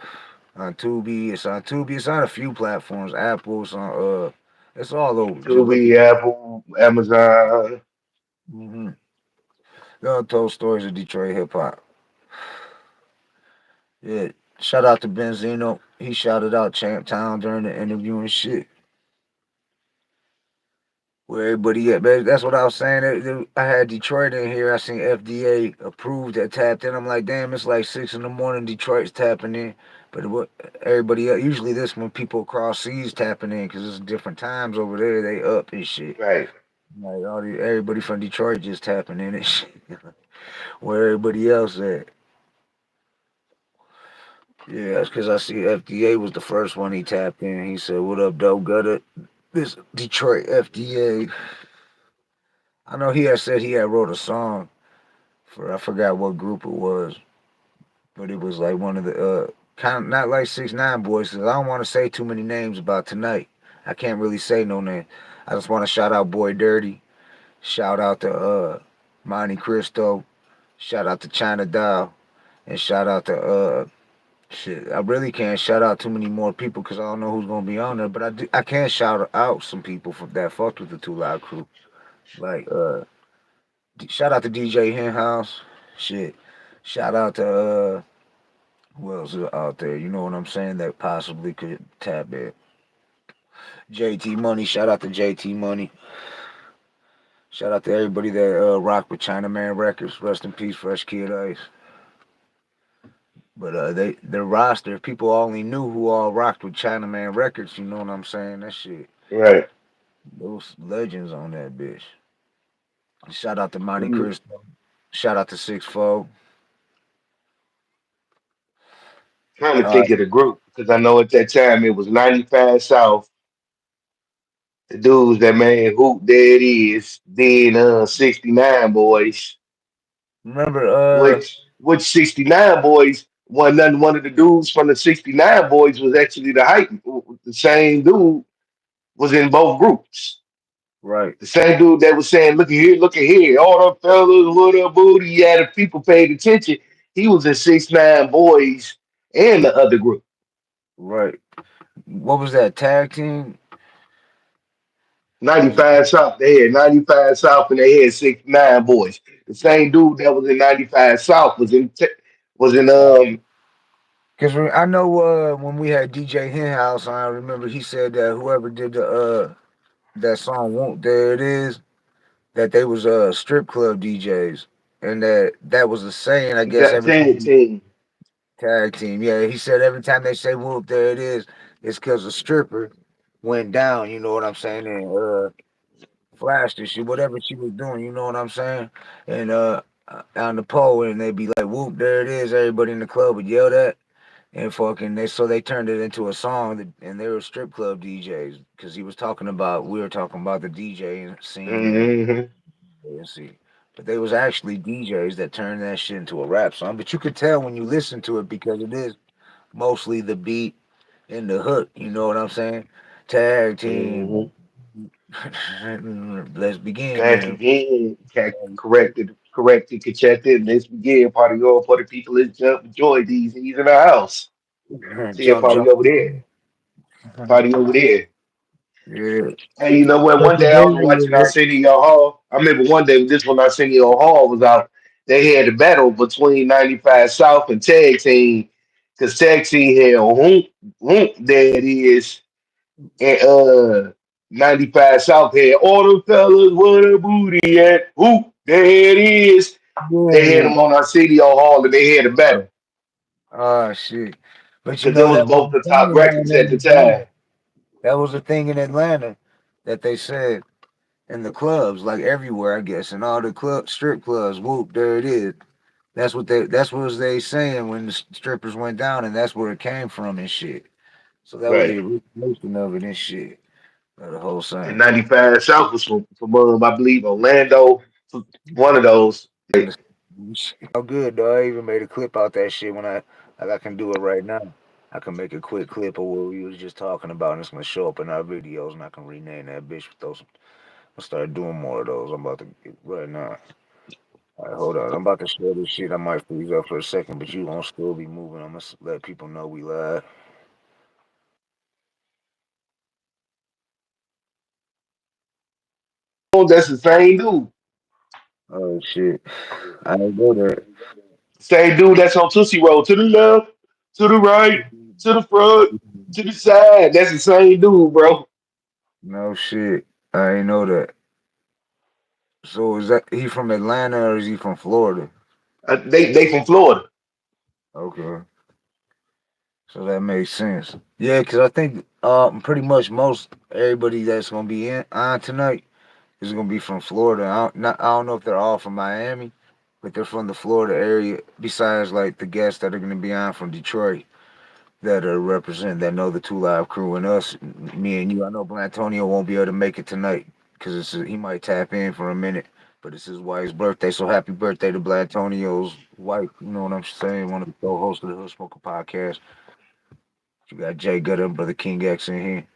on Tubi. It's on Tubi. It's on a few platforms. Apple. It's all over. Just look. Tubi, Apple, Amazon. Mm-hmm. The Untold Stories of Detroit Hip Hop. Yeah. Shout out to Benzino. He shouted out Champ Town during the interview and shit. Where everybody at, man. That's what I was saying. I had Detroit in here. I seen FDA approved that tapped in. I'm like, damn, it's like 6 in the morning. Detroit's tapping in, but what everybody else, usually this when people across seas tapping in because it's different times over there. They up and shit. Right. Like everybody from Detroit just tapping in and shit. Where everybody else at? Yeah, that's because I see FDA was the first one he tapped in. He said, "What up, dope gutter? This Detroit FDA." I know he had said he had wrote a song for I forgot what group it was, but it was like one of the kind of not like 6ix9ine boys. 'Cause I don't want to say too many names about tonight. I can't really say no name. I just want to shout out Boy Dirty. Shout out to Monte Cristo. Shout out to China Doll. And shout out to shit. I really can't shout out too many more people because I don't know who's gonna be on there. But I can shout out some people from that fucked with the Too Loud crew. Like shout out to DJ Henhouse. Shit. Shout out to who else is out there? You know what I'm saying? That possibly could tap in. JT Money. Shout out to JT Money. Shout out to everybody that rock with Chinaman Records. Rest in peace, Fresh Kid Ice. But their roster, people only knew who all rocked with Chinaman Records. You know what I'm saying? That shit, Right. those legends on that bitch. Shout out to Monte Mm. Cristo. Shout out to Six Four. Trying to Uh, think of the group because I know at that time it was 95 South, The dudes that made Hoop, there it is. Then 69 Boys, Remember, which 69 Boys, one of the dudes from the 69 Boys was actually the hype. The same dude was in both groups. right, The same dude that was saying, look at here, all the fellas, what up, booty. Yeah, the people paid attention. He was in 69 Boys and the other group. right. What was that tag team? What was 95 South, they had 95 South and they had 69 Boys. The same dude that was in 95 South was in Because I know when we had DJ Henhouse, I remember he said that whoever did the that song "Won't There It Is," that they was strip club DJs, and that was a saying. I guess every tag time team. tag team, yeah, he said every time they say "Whoop, there it is," it's because a stripper went down. You know what I'm saying? And flashed and shit, whatever she was doing. You know what I'm saying? And on the pole, and they'd be like "Whoop, there it is." Everybody in the club would yell that. And fucking they turned it into a song and they were strip club DJs because he was talking about we were talking about the DJ scene Hmm. and see. But they was actually DJs that turned that shit into a rap song. But you could tell when you listen to it because it is mostly the beat and the hook. You know what I'm saying? Tag team. Hmm. Let's begin, Back man. again, corrected, conjected. Let's begin. Party on for the people. Let's jump, enjoy these. He's in the house. See a Jump, party jump. over there. Party over there. Yeah. Hey, you know what? One day I was watching Arsenio Hall. I remember one day this when Arsenio Hall was out. They had a battle between 95 South and Tag Team. Because Tag Team had Whoop, there it is. And 95 South had all the fellas, where the booty at? Whoop, there it is. They had Yeah. them on Arsenio Hall and they had a battle. Oh shit. But you Because it know was that was both the the top thing down records there at the in Atlanta. time. That was the thing in Atlanta that they said in the clubs, like everywhere, I guess, in all the strip clubs. Whoop, there it is. That's what was they saying when the strippers went down, and that's where it came from and shit. So that was Right. the origination of it and shit. Of the whole And thing. 95 South was from I believe, Orlando. One of those. And it's all good though. I even made a clip out that shit when I can do it right now. I can make a quick clip of what we was just talking about, and it's gonna show up in our videos, and I can rename that bitch with those. I'll start doing more of those. I'm about to get right now. All right, hold on. I'm about to share this shit. I might freeze up for a second, but you gonna still be moving. I'm gonna let people know we live. That's the same dude. Oh shit. I ain't go there. Same dude that's on Tootsie Roll. To the left, to the right, to the front, to the side. That's the same dude, bro. No shit. I ain't know that. So is that he from Atlanta or is he from Florida? They from Florida. Okay. So that makes sense. Yeah, because I think pretty much most everybody that's gonna be in on tonight is gonna be from Florida. I don't know if they're all from Miami, but they're from the Florida area. Besides, like the guests that are gonna be on from Detroit that are represent that know the Two Live Crew and us, me and you. I know Blantonio won't be able to make it tonight because he might tap in for a minute, but it's his wife's birthday. So happy birthday to Blantonio's wife. You know what I'm saying? One of the co-hosts of the Hood Smoker podcast. You got Jay Gutter and Brother King X in here.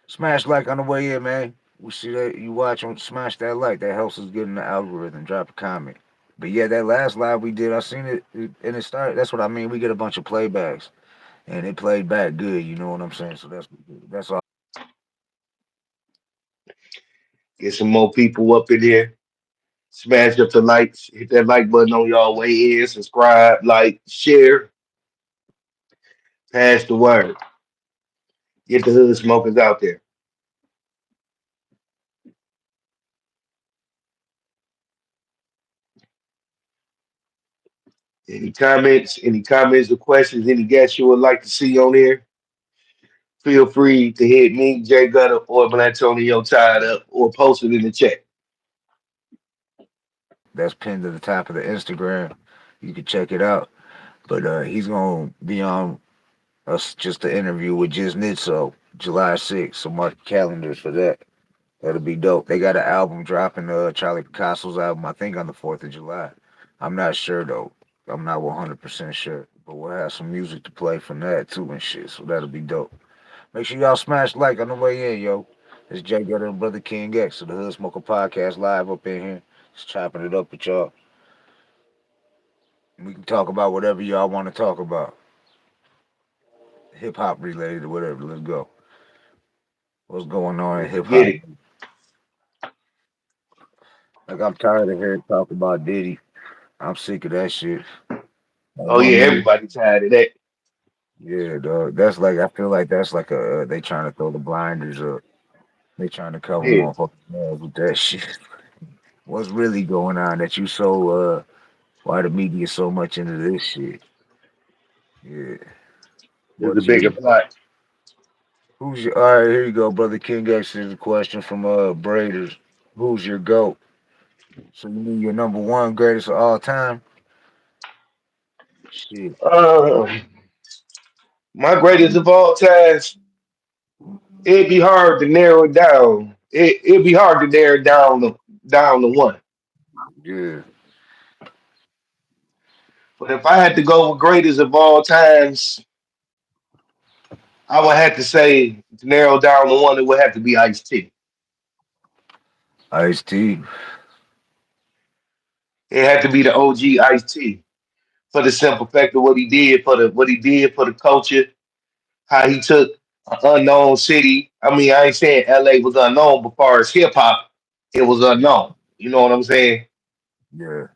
Smash like on the way in, man. We see that you watch them, smash that like. That helps us get in the algorithm. Drop a comment. But yeah, that last live we did, I seen and it started. That's what I mean. We get a bunch of playbacks, and it played back good. You know what I'm saying? So that's all. Get some more people up in here. Smash up the likes. Hit that like button on y'all way in. Subscribe, like, share, pass the word. Get the hood smokers out there. Any comments? Any comments or questions? Any guests you would like to see on here? Feel free to hit me, Jay Gutter, or Blantonio tied up, or post it in the chat. That's pinned to the top of the Instagram. You can check it out. But he's gonna be on us just the interview with Jiz Nitso July 6th. So mark your calendars for that. That'll be dope. They got an album dropping, Charlie Picasso's album, I think on the 4th of July. I'm not sure though. I'm not 100% sure. But we'll have some music to play from that too and shit. So that'll be dope. Make sure y'all smash like on the way in, yo. It's Jay Gutter and Brother King X of the Hood Smoker Podcast live up in here. Just chopping it up with y'all. We can talk about whatever y'all want to talk about. Hip hop related or whatever. Let's go. What's going on in Let's hip get hop? it. Like I'm tired of hearing talk about Diddy. I'm sick of that shit. Like Oh one yeah, minute, everybody tired of that. yeah, dog. That's like I feel like that's like a they trying to throw the blinders up. They trying to cover Yeah, motherfuckers' mouths with that shit. What's really going on that you so why the media so much into this shit? Yeah. there's a What's your bigger plot. who's your all right, here you go, brother King X. Here's a question from Braiders. Who's your GOAT? So you mean your number one greatest of all time? Shit. Uh, my greatest of all times. It'd be hard to narrow it down. It'd be hard to narrow it down to one. Yeah. But if I had to go with greatest of all times, I would have to say to narrow down to one. It would have to be Ice T. Ice T. It had to be the OG Ice T for the simple fact of what he did for the culture, how he took an unknown city. I mean, I ain't saying LA was unknown, but far as hip hop, it was unknown. You know what I'm saying? Yeah.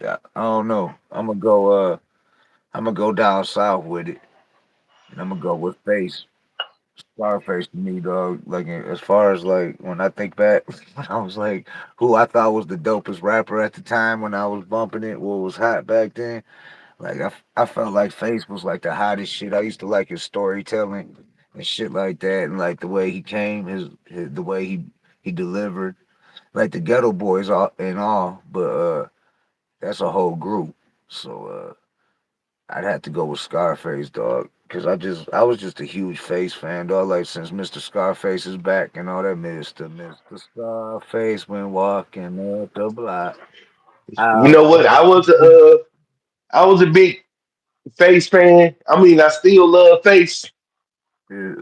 I don't know. I'm gonna go down south with it. And I'm gonna go with Face. Scarface to me, dog. Like as far as like when I think back, when I was like who I thought was the dopest rapper at the time when I was bumping it, what was hot back then. Like I felt like Face was like the hottest shit. I used to like his storytelling and shit like that, and like the way he came, his the way he delivered, like the Ghetto Boys all and all. But that's a whole group. So I'd have to go with Scarface, dog. Cause I was just a huge Face fan, dog. Like since Mr. Scarface is back and all that, Mr. Scarface went walking up the block. You Out. know what? I was a big Face fan. I mean, I still love Face, Yeah,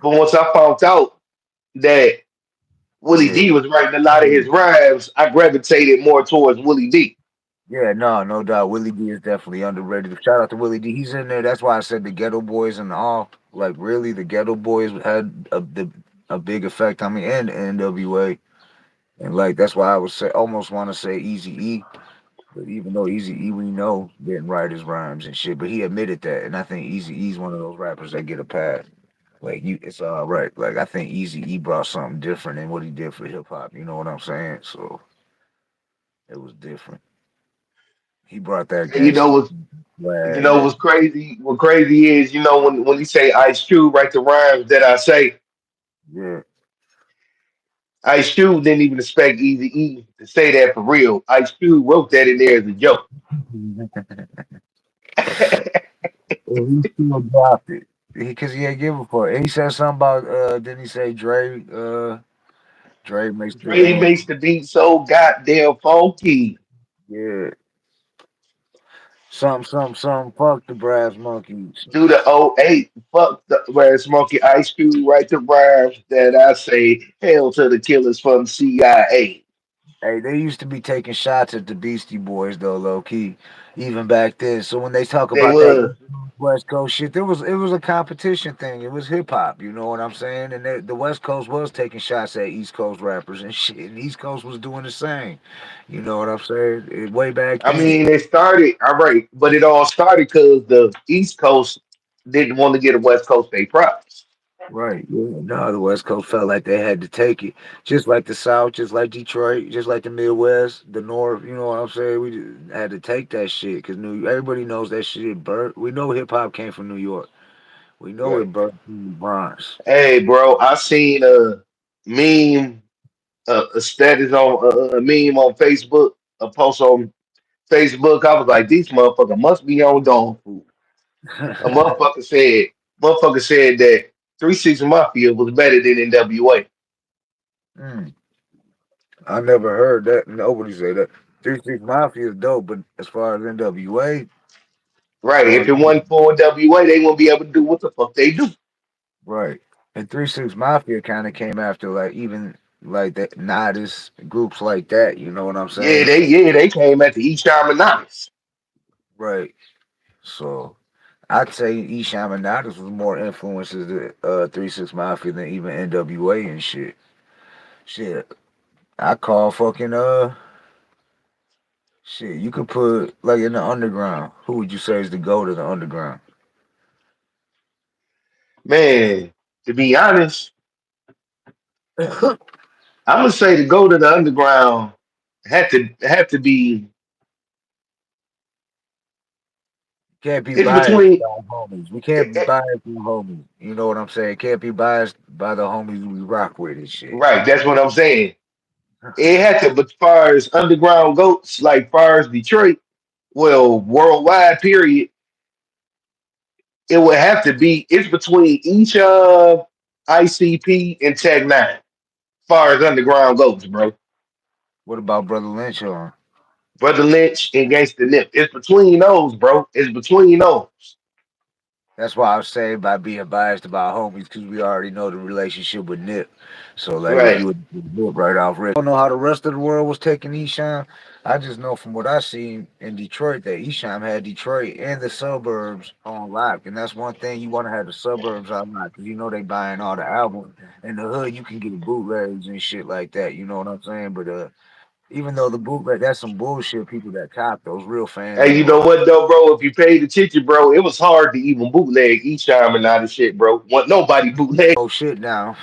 but once I found out that Willie yeah, D was writing a lot of his rhymes, I gravitated more towards Willie D. yeah. No doubt. Willie D is definitely underrated. Shout out to Willie D. He's in there. That's why I said the Ghetto Boys and all. Like really, the Ghetto Boys had a big effect on me and NWA. And like that's why I would say almost want to say Easy E. But even though Easy E we know didn't write his rhymes and shit, but he admitted that, and I think Easy E's one of those rappers that get a pass. Like you, it's all right. Like I think Easy E brought something different than what he did for hip hop. You know what I'm saying? So it was different. He brought that And gangster you swag. know That what's crazy? What crazy is, when he say Ice Cube write the rhymes that I say, yeah, Ice Cube didn't even expect Easy E to say that for real. Ice Cube wrote that in there as a joke. he still dropped it because he ain't give a fuck. And he said something about didn't he say Dre makes Dre the makes the beat so goddamn funky. yeah. Some. Fuck the brass monkeys. Do the '08 fuck the where Smoky Ice Cube write the rhymes that I say hell to the killers from CIA. Hey, they used to be taking shots at the Beastie Boys though, low key, even back then. So when they talk They about that were. West Coast shit, it was a competition thing. It was hip hop, you know what I'm saying? And the West Coast was taking shots at East Coast rappers and shit. And East Coast was doing the same. You know what I'm saying? Way back I then. mean, it started all right, but it all started because the East Coast didn't want to get a West Coast they props. Right. Yeah. No, the West Coast felt like they had to take it, just like the South, just like Detroit, just like the Midwest, the North. You know what I'm saying? We just had to take that shit because New everybody knows that shit burnt. We know hip hop came from New York. We know it Right. burnt from the Bronx. Hey, bro, I seen a meme, a status on a meme on Facebook, a post on Facebook. I was like, these motherfucker must be on dog food. A motherfucker said that 3 6 Mafia was better than NWA. Mm, I never heard that. Nobody say that. 3 6 Mafia is dope, but as far as NWA, Right. If well, it wasn't for WA, they wouldn't be able to do what the fuck they do. right. And 3 6 Mafia kind of came after like even like that Nodis groups like that. You know what I'm saying? Yeah, they came at the Esham and Nice. Right. So I'd say Esham and Nodis was more influences to 3 6 Mafia than even NWA and shit. Shit, I call fucking shit. You could put like in the underground. Who would you say is the go to the underground? Man, to be honest, I'm gonna say to go to the underground had to be Can't be it's biased between by homies. We eh, can't be eh, biased by homies. You know what I'm saying? Can't be biased by the homies we rock with and shit. right, that's what I'm saying. It had to, but far as underground goats, like far as Detroit, well, worldwide period, it would have to be it's between each of ICP and Tech Nine, far as underground goes, bro. What about Brother Lynch on? Brother Lynch and Gangsta Nip. It's between those, bro. It's between those. That's why I was saying by being biased about homies because we already know the relationship with Nip. So like if Right. you would Nip right off rip. I don't know how the rest of the world was taking Esham. I just know from what I seen in Detroit that Esham had Detroit and the suburbs on lock. And that's one thing you want to have the suburbs on lock because you know they buying all the albums. In the hood you can get bootlegs and shit like that. You know what I'm saying? But even though the bootleg that's some bullshit people that cop those real fans Hey, ain't you gonna know what though, bro? If you paid attention, bro, it was hard to even bootleg each time and all this shit, bro. Want nobody bootleg. oh shit now.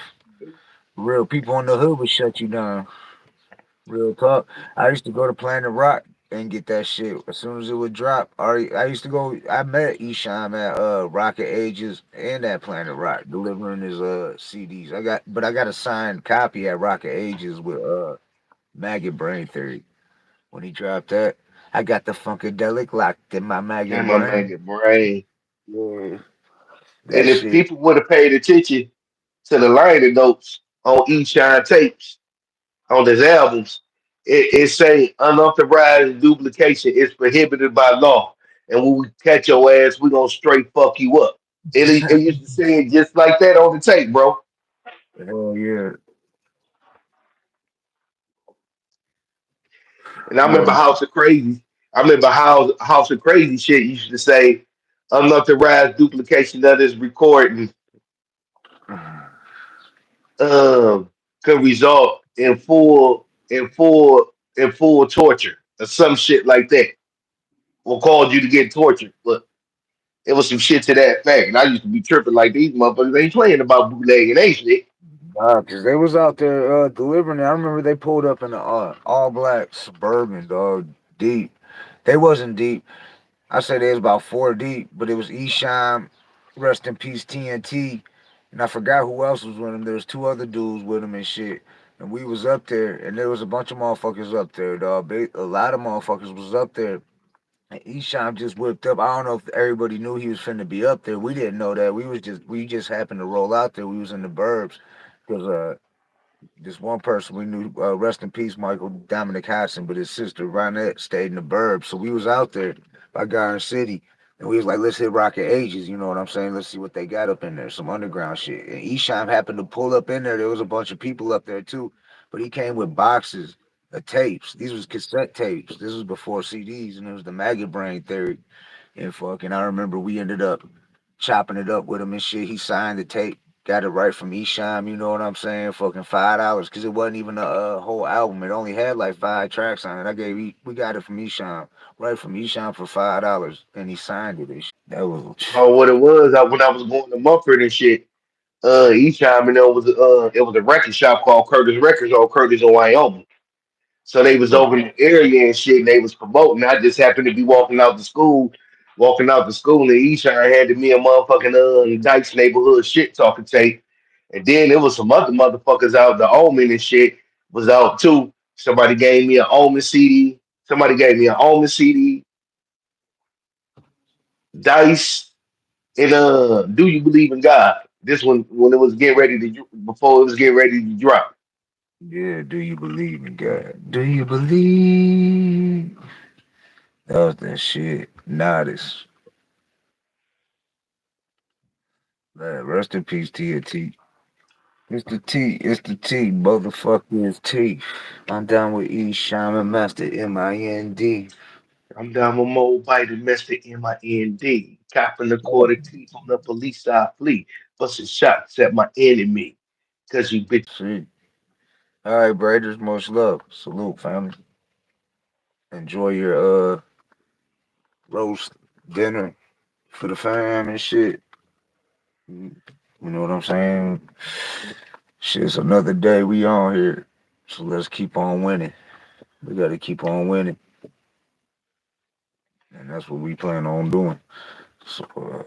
Real people in the hood would shut you down. Real talk. I used to go to Planet Rock and get that shit as soon as it would drop. I used to go. I met Esham at Rocket Ages and at Planet Rock delivering his CDs. I got a signed copy at Rocket Ages with Maggot Brain Theory when he dropped that. I got the Funkadelic locked in my And maggot my brain. maggot brain. Yeah, And that if shit. people would have paid attention to the liner notes on each shine tapes on his albums, it say unauthorized duplication is prohibited by law. And when we catch your ass, we gonna straight fuck you up. It used to say it just like that on the tape, bro. Hell yeah. And I remember Yeah. House of Crazy. I remember how House of Crazy shit used to say unauthorized duplication of this recording um could result in full torture or some shit like that. Or called you to get tortured. But it was some shit to that fact. And I used to be tripping like these motherfuckers ain't playing about bootlegging ain't shit. Cause they was out there delivering it. I remember they pulled up in a all black suburban dog, deep. They wasn't deep. I say they was about 4 deep, but it was Esham, rest in peace TNT, and I forgot who else was with him. There was two other dudes with him and shit. And we was up there, and there was a bunch of motherfuckers up there, dog. A lot of motherfuckers was up there. And Esham just whipped up. I don't know if everybody knew he was finna be up there. We didn't know that. We just happened to roll out there. We was in the burbs because this one person we knew, rest in peace, Michael Dominic Hodson, but his sister Ronette stayed in the burbs. So we was out there by Garden City, and we was like, let's hit Rocket Ages. You know what I'm saying? Let's see what they got up in there, some underground shit. And Esham happened to pull up in there. There was a bunch of people up there too, but he came with boxes of tapes. These was cassette tapes. This was before CDs, and it was the Maggot Brain Theory. And fucking, I remember we ended up chopping it up with him and shit. He signed the tape, got it right from Esham. You know what I'm saying? Fucking $5 because it wasn't even a whole album. It only had like 5 tracks on it. We got it from Esham, right from Esham for $5, and he signed it. And shit. That was Oh, what it was when I was going to Mumford and shit. Each time you know it was a record shop called Curtis Records on Curtis in Wyoming. So they was right. over in the area and shit, and they was promoting. I just happened to be walking out the school, and Eshine handed me a motherfucking Dykes neighborhood shit talking tape. And then there was some other motherfuckers out, the Omen and shit was out too. Somebody gave me an Omen CD. Somebody gave me an Omen CD, Dice, and Do You Believe in God? This one when it was getting ready to before it was getting ready to drop. Yeah, do you believe in God? Do you believe? That was that shit. Nodis. Man, rest in peace, TNT. It's the T. It's the T. Motherfucker is T. I'm down with E. Shaman Master MIND. I'm down with Mo Biden, Mr. MIND. Copping the Oh, quarter T from the police I flee. Busting shots at my enemy. Cause you bitch. shit. All right, Braiders. Much love. Salute, family. Enjoy your roast dinner for the fam and shit. You know what I'm saying? Shit's another day we on here. So let's keep on winning. We gotta keep on winning. And that's what we plan on doing. So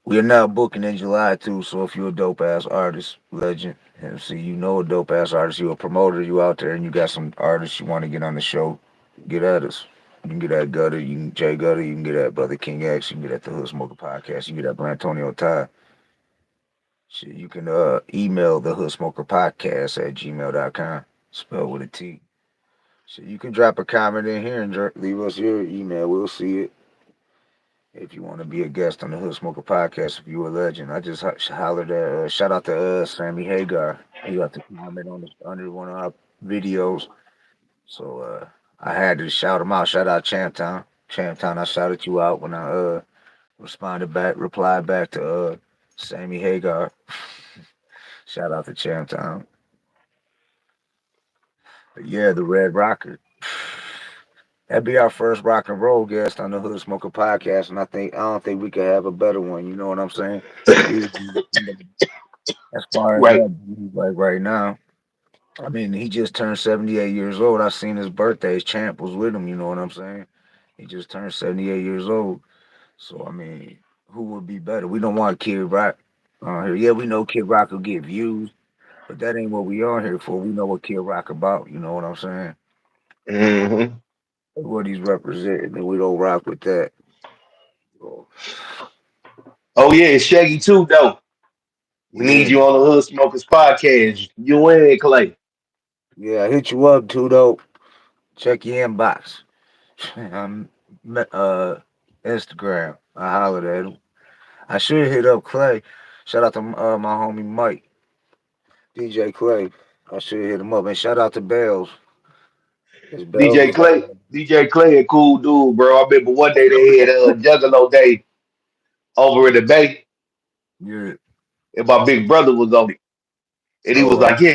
we are now booking in July too. So if you're a dope ass artist, legend, and see you know a dope ass artist, you a promoter, you out there and you got some artists you want to get on the show, get at us. You can get at Gutter, you can Jay Gutter, you can get at Brother King X, you can get at the Hood Smoker Podcast, you can get at Blantonio Ty. Shit, you can email the Hood Smoker Podcast at gmail.com, spelled with a T. So you can drop a comment in here and leave us your email. We'll see it. If you want to be a guest on the Hood Smoker podcast, if you a legend, I just hollered at, shout out to Sammy Hagar. He got to comment on under one of our videos. So I had to shout him out. Shout out Champtown. Champtown, I shouted you out when I replied back to Sammy Hagar. Shout out to Champtown. But yeah, the Red Rocker. That'd be our first rock and roll guest on the Hood Smoker podcast, and I don't think we could have a better one. You know what I'm saying? He, as far as Right. that, like right now, I mean, he just turned 78 years old. I seen his birthday. His champ was with him. You know what I'm saying? He just turned 78 years old. So I mean, who would be better? We don't want Kid Rock on here. Yeah, we know Kid Rock will get views, but that ain't what we on here for. We know what Kid Rock about. You know what I'm saying? Hmm. What he's representing, and we don't rock with that. So, Oh yeah, it's Shaggy too, though. We need yeah, you on the Hood Smokers podcast. You and Clay. yeah. I hit you up too, though. Check your inbox. Uh, Instagram. I hollered at him. I should hit up Clay. Shout out to my homie Mike, DJ Clay. I should hit him up. And shout out to Bells. Because Bells DJ was like, Clay. DJ Clay, a cool dude, bro. I remember one day they had a Juggalo Day over in the Bay, yeah. and my big brother was on it. And he was Oh, like, yeah,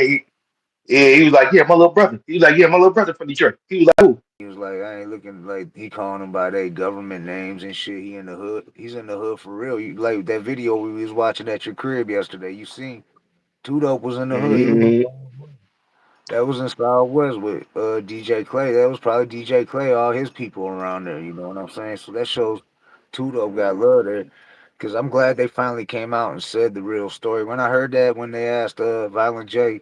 he was like, yeah, my little brother. He was like, yeah, my little brother from Detroit. He was like, ooh. he was like, I ain't looking like he calling them by their government names and shit. He in the hood. He's in the hood for real. You like that video we was watching at your crib yesterday. You seen Two Dope was in the hood. He was in Mm-hmm. that was in Southwest with DJ Clay. That was probably DJ Clay, all his people around there. You know what I'm saying? So that shows Two Dope got love there. Cause I'm glad they finally came out and said the real story. When I heard that, when they asked Violent J,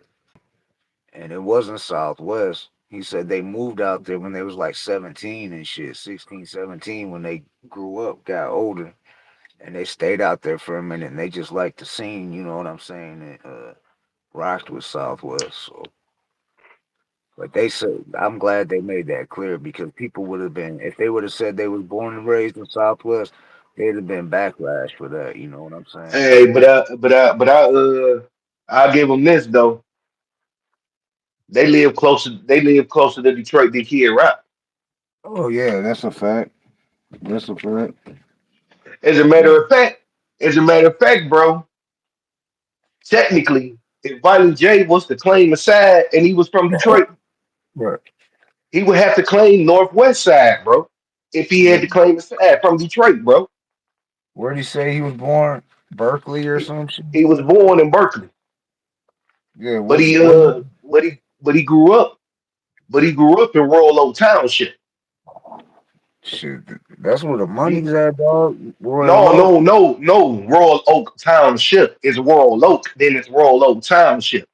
and it wasn't Southwest, he said they moved out there when they was like 17 and shit, 16, 17, when they grew up, got older, and they stayed out there for a minute, and they just liked the scene. You know what I'm saying? And rocked with Southwest. So but they said, I'm glad they made that clear because people would have been, if they would have said they was born and raised in Southwest, they'd have been backlash for that. You know what I'm saying? Hey, I give them this though. They live closer. They live closer to Detroit than Kid Rock. Oh yeah, that's a fact. That's a fact. As a Yeah. matter of fact, bro, technically, if Violent J was to claim a side and he was from Detroit, Right. he would have to claim Northwest side, bro. If he Yeah. had to claim a side from Detroit, bro. Where'd he say he was born? Berkeley or He, some shit? he was born in Berkeley, Yeah. but What's what? he grew up, in Royal Oak Township. Shit, that's where the You, money's at, dog. Royal no, Oak. no, no, no. Royal Oak Township is Royal Oak. Then it's Royal Oak Township.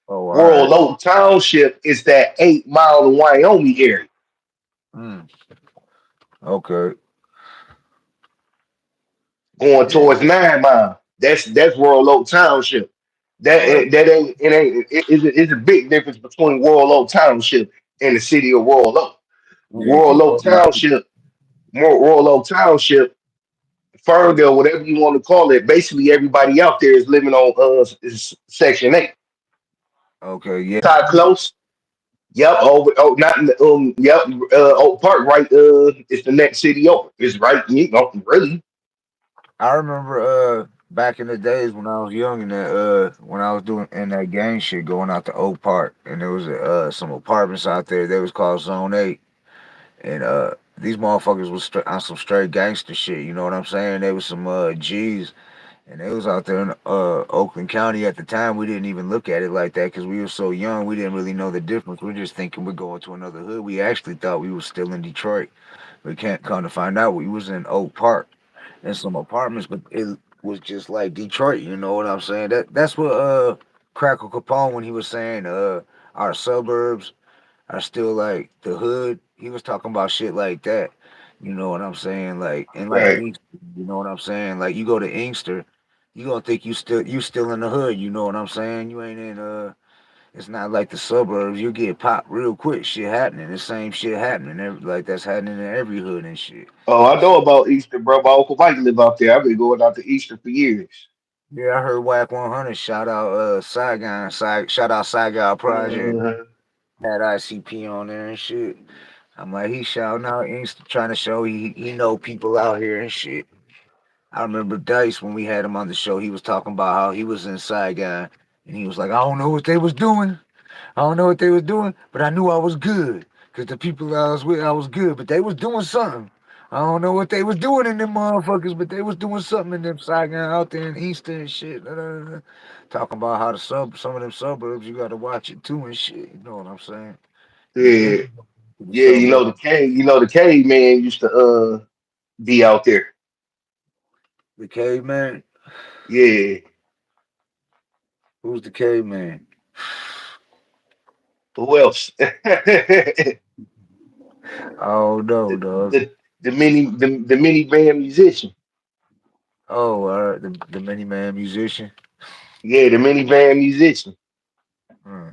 Oh, all Royal right. Oak Township is that 8 Mile in Wyoming area, Mm, okay. going Yeah. towards 9 Mile. That's Royal Oak Township. Right. That ain't it ain't it's a big difference between Royal Oak Township and the city of Royal Oak. Yeah, cause Royal Oak Township, more Royal Oak Township, Ferndale, whatever you want to call it. Basically, everybody out there is living on Section 8. okay, yeah. Todd Close. Yep. Not in the, Yep. Oak Park. Right. It's the next city over. It's right. You know, really. I remember back in the days when I was young and that when I was doing in that gang shit going out to Oak Park and there was some apartments out there. They was called Zone 8 and these motherfuckers was on some straight gangster shit. You know what I'm saying? They was some G's and they was out there in Oakland County at the time. We didn't even look at it like that because we were so young. We didn't really know the difference. We're just thinking we're going to another hood. We actually thought we were still in Detroit. We can't come to find out we was in Oak Park in some apartments, but it was just like Detroit. You know what I'm saying? That's what Crackle Capone when he was saying our suburbs are still like the hood. He was talking about shit like that. You know what I'm saying? Like and like Right. Inkster, you know what I'm saying? Like you go to Inkster, you gonna think you still in the hood. You know what I'm saying? You ain't in it's not like the suburbs. You get popped real quick. Shit happening. The same shit happening. Like that's happening in every hood and shit. Oh, I know So about Easter, bro. My uncle Mike live out there. I've been going out to Easter for years. yeah, I heard Whack 100 shout out Saigon, shout out Saigon Project. Uh, Had ICP on there and shit. I'm like he shouting out, he's trying to show he know people out here and shit. I remember Dice when we had him on the show. He was talking about how he was in Saigon and he was like, I don't know what they was doing. I don't know what they was doing, but I knew I was good. Cause the people I was with, I was good. But they was doing something. I don't know what they was doing in them motherfuckers, but they was doing something in them Saigon out there in Eastern and shit. Da, da, da, da. Talking about how some of them suburbs you gotta watch it too and shit. You know what I'm saying? Get yeah, into the yeah. You know suburbs. the cave. You know the caveman used to be out there. The caveman. Yeah. Who's the caveman? Who else? Oh no, dog. The mini band musician. Oh, the mini man musician. Yeah, the mini band musician. Hmm.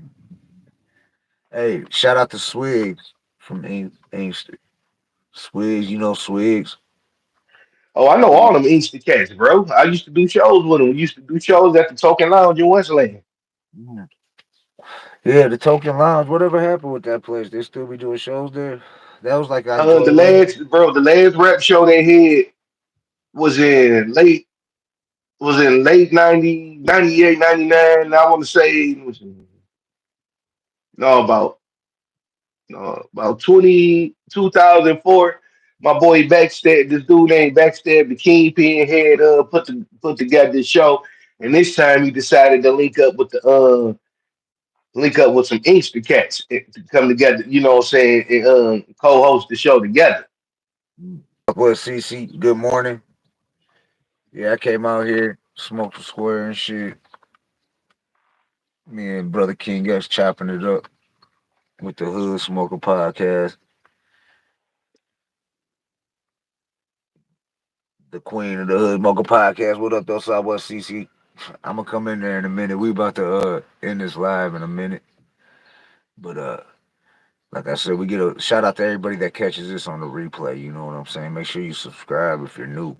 Hey, shout out to Swigs from Inkster. Swigs, you know Swigs. Oh, I know all them Inkster cats, bro. I used to do shows with them. We used to do shows at the Token Lounge in Westland. Mm. Yeah, the Token Lounge. Whatever happened with that place? They still be doing shows there. That was like I The enjoyed going. last, bro, the last rap show they had was in late 90, 98, 99. I want to say, no, about 2004. My boy Backstab, this dude named Backstab, the Kingpin, had put together the show, and this time he decided to link up with some Inkster cats to come together. You know what I'm saying? And co-host the show together. What CC? Good morning. Yeah, I came out here, smoked a square and shit. Me and brother King X chopping it up with the Hood Smoker podcast. The Queen of the Hood Smoker podcast. What up, though, Southwest CC? I'm gonna come in there in a minute. We about to end this live in a minute, but like I said, we get a shout out to everybody that catches this on the replay. You know what I'm saying? Make sure you subscribe if you're new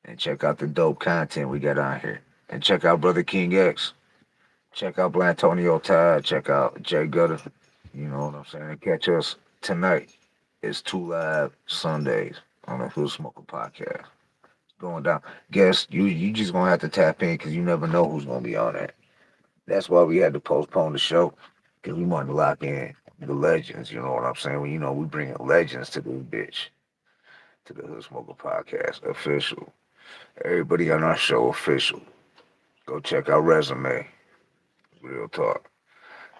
and check out the dope content we got on here. And check out Brother King X. Check out Blantonio Todd. Check out Jay Gutter. You know what I'm saying? And catch us tonight. It's two live Sundays on the Hood Smoker podcast. Going down. Guess you just gonna have to tap in because you never know who's gonna be on that. That's why we had to postpone the show because we wanted to lock in the legends. You know what I'm saying? Well, we bring legends to this bitch, to the Hood Smoker podcast official. Everybody on our show official. Go check out resume. Real talk.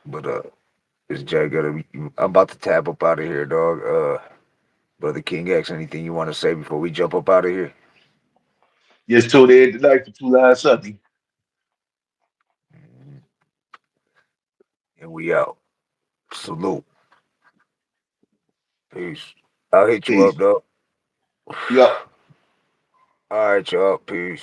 But it's Jay Gutter. I'm about to tap up out of here, dog. Brother King X, anything you want to say before we jump up out of here? Just tuned in tonight for Two Line Sunday. Mhm. And we out. Salute. Peace. I'll hit you up, Peace. though. Yup. All right, y'all. Peace.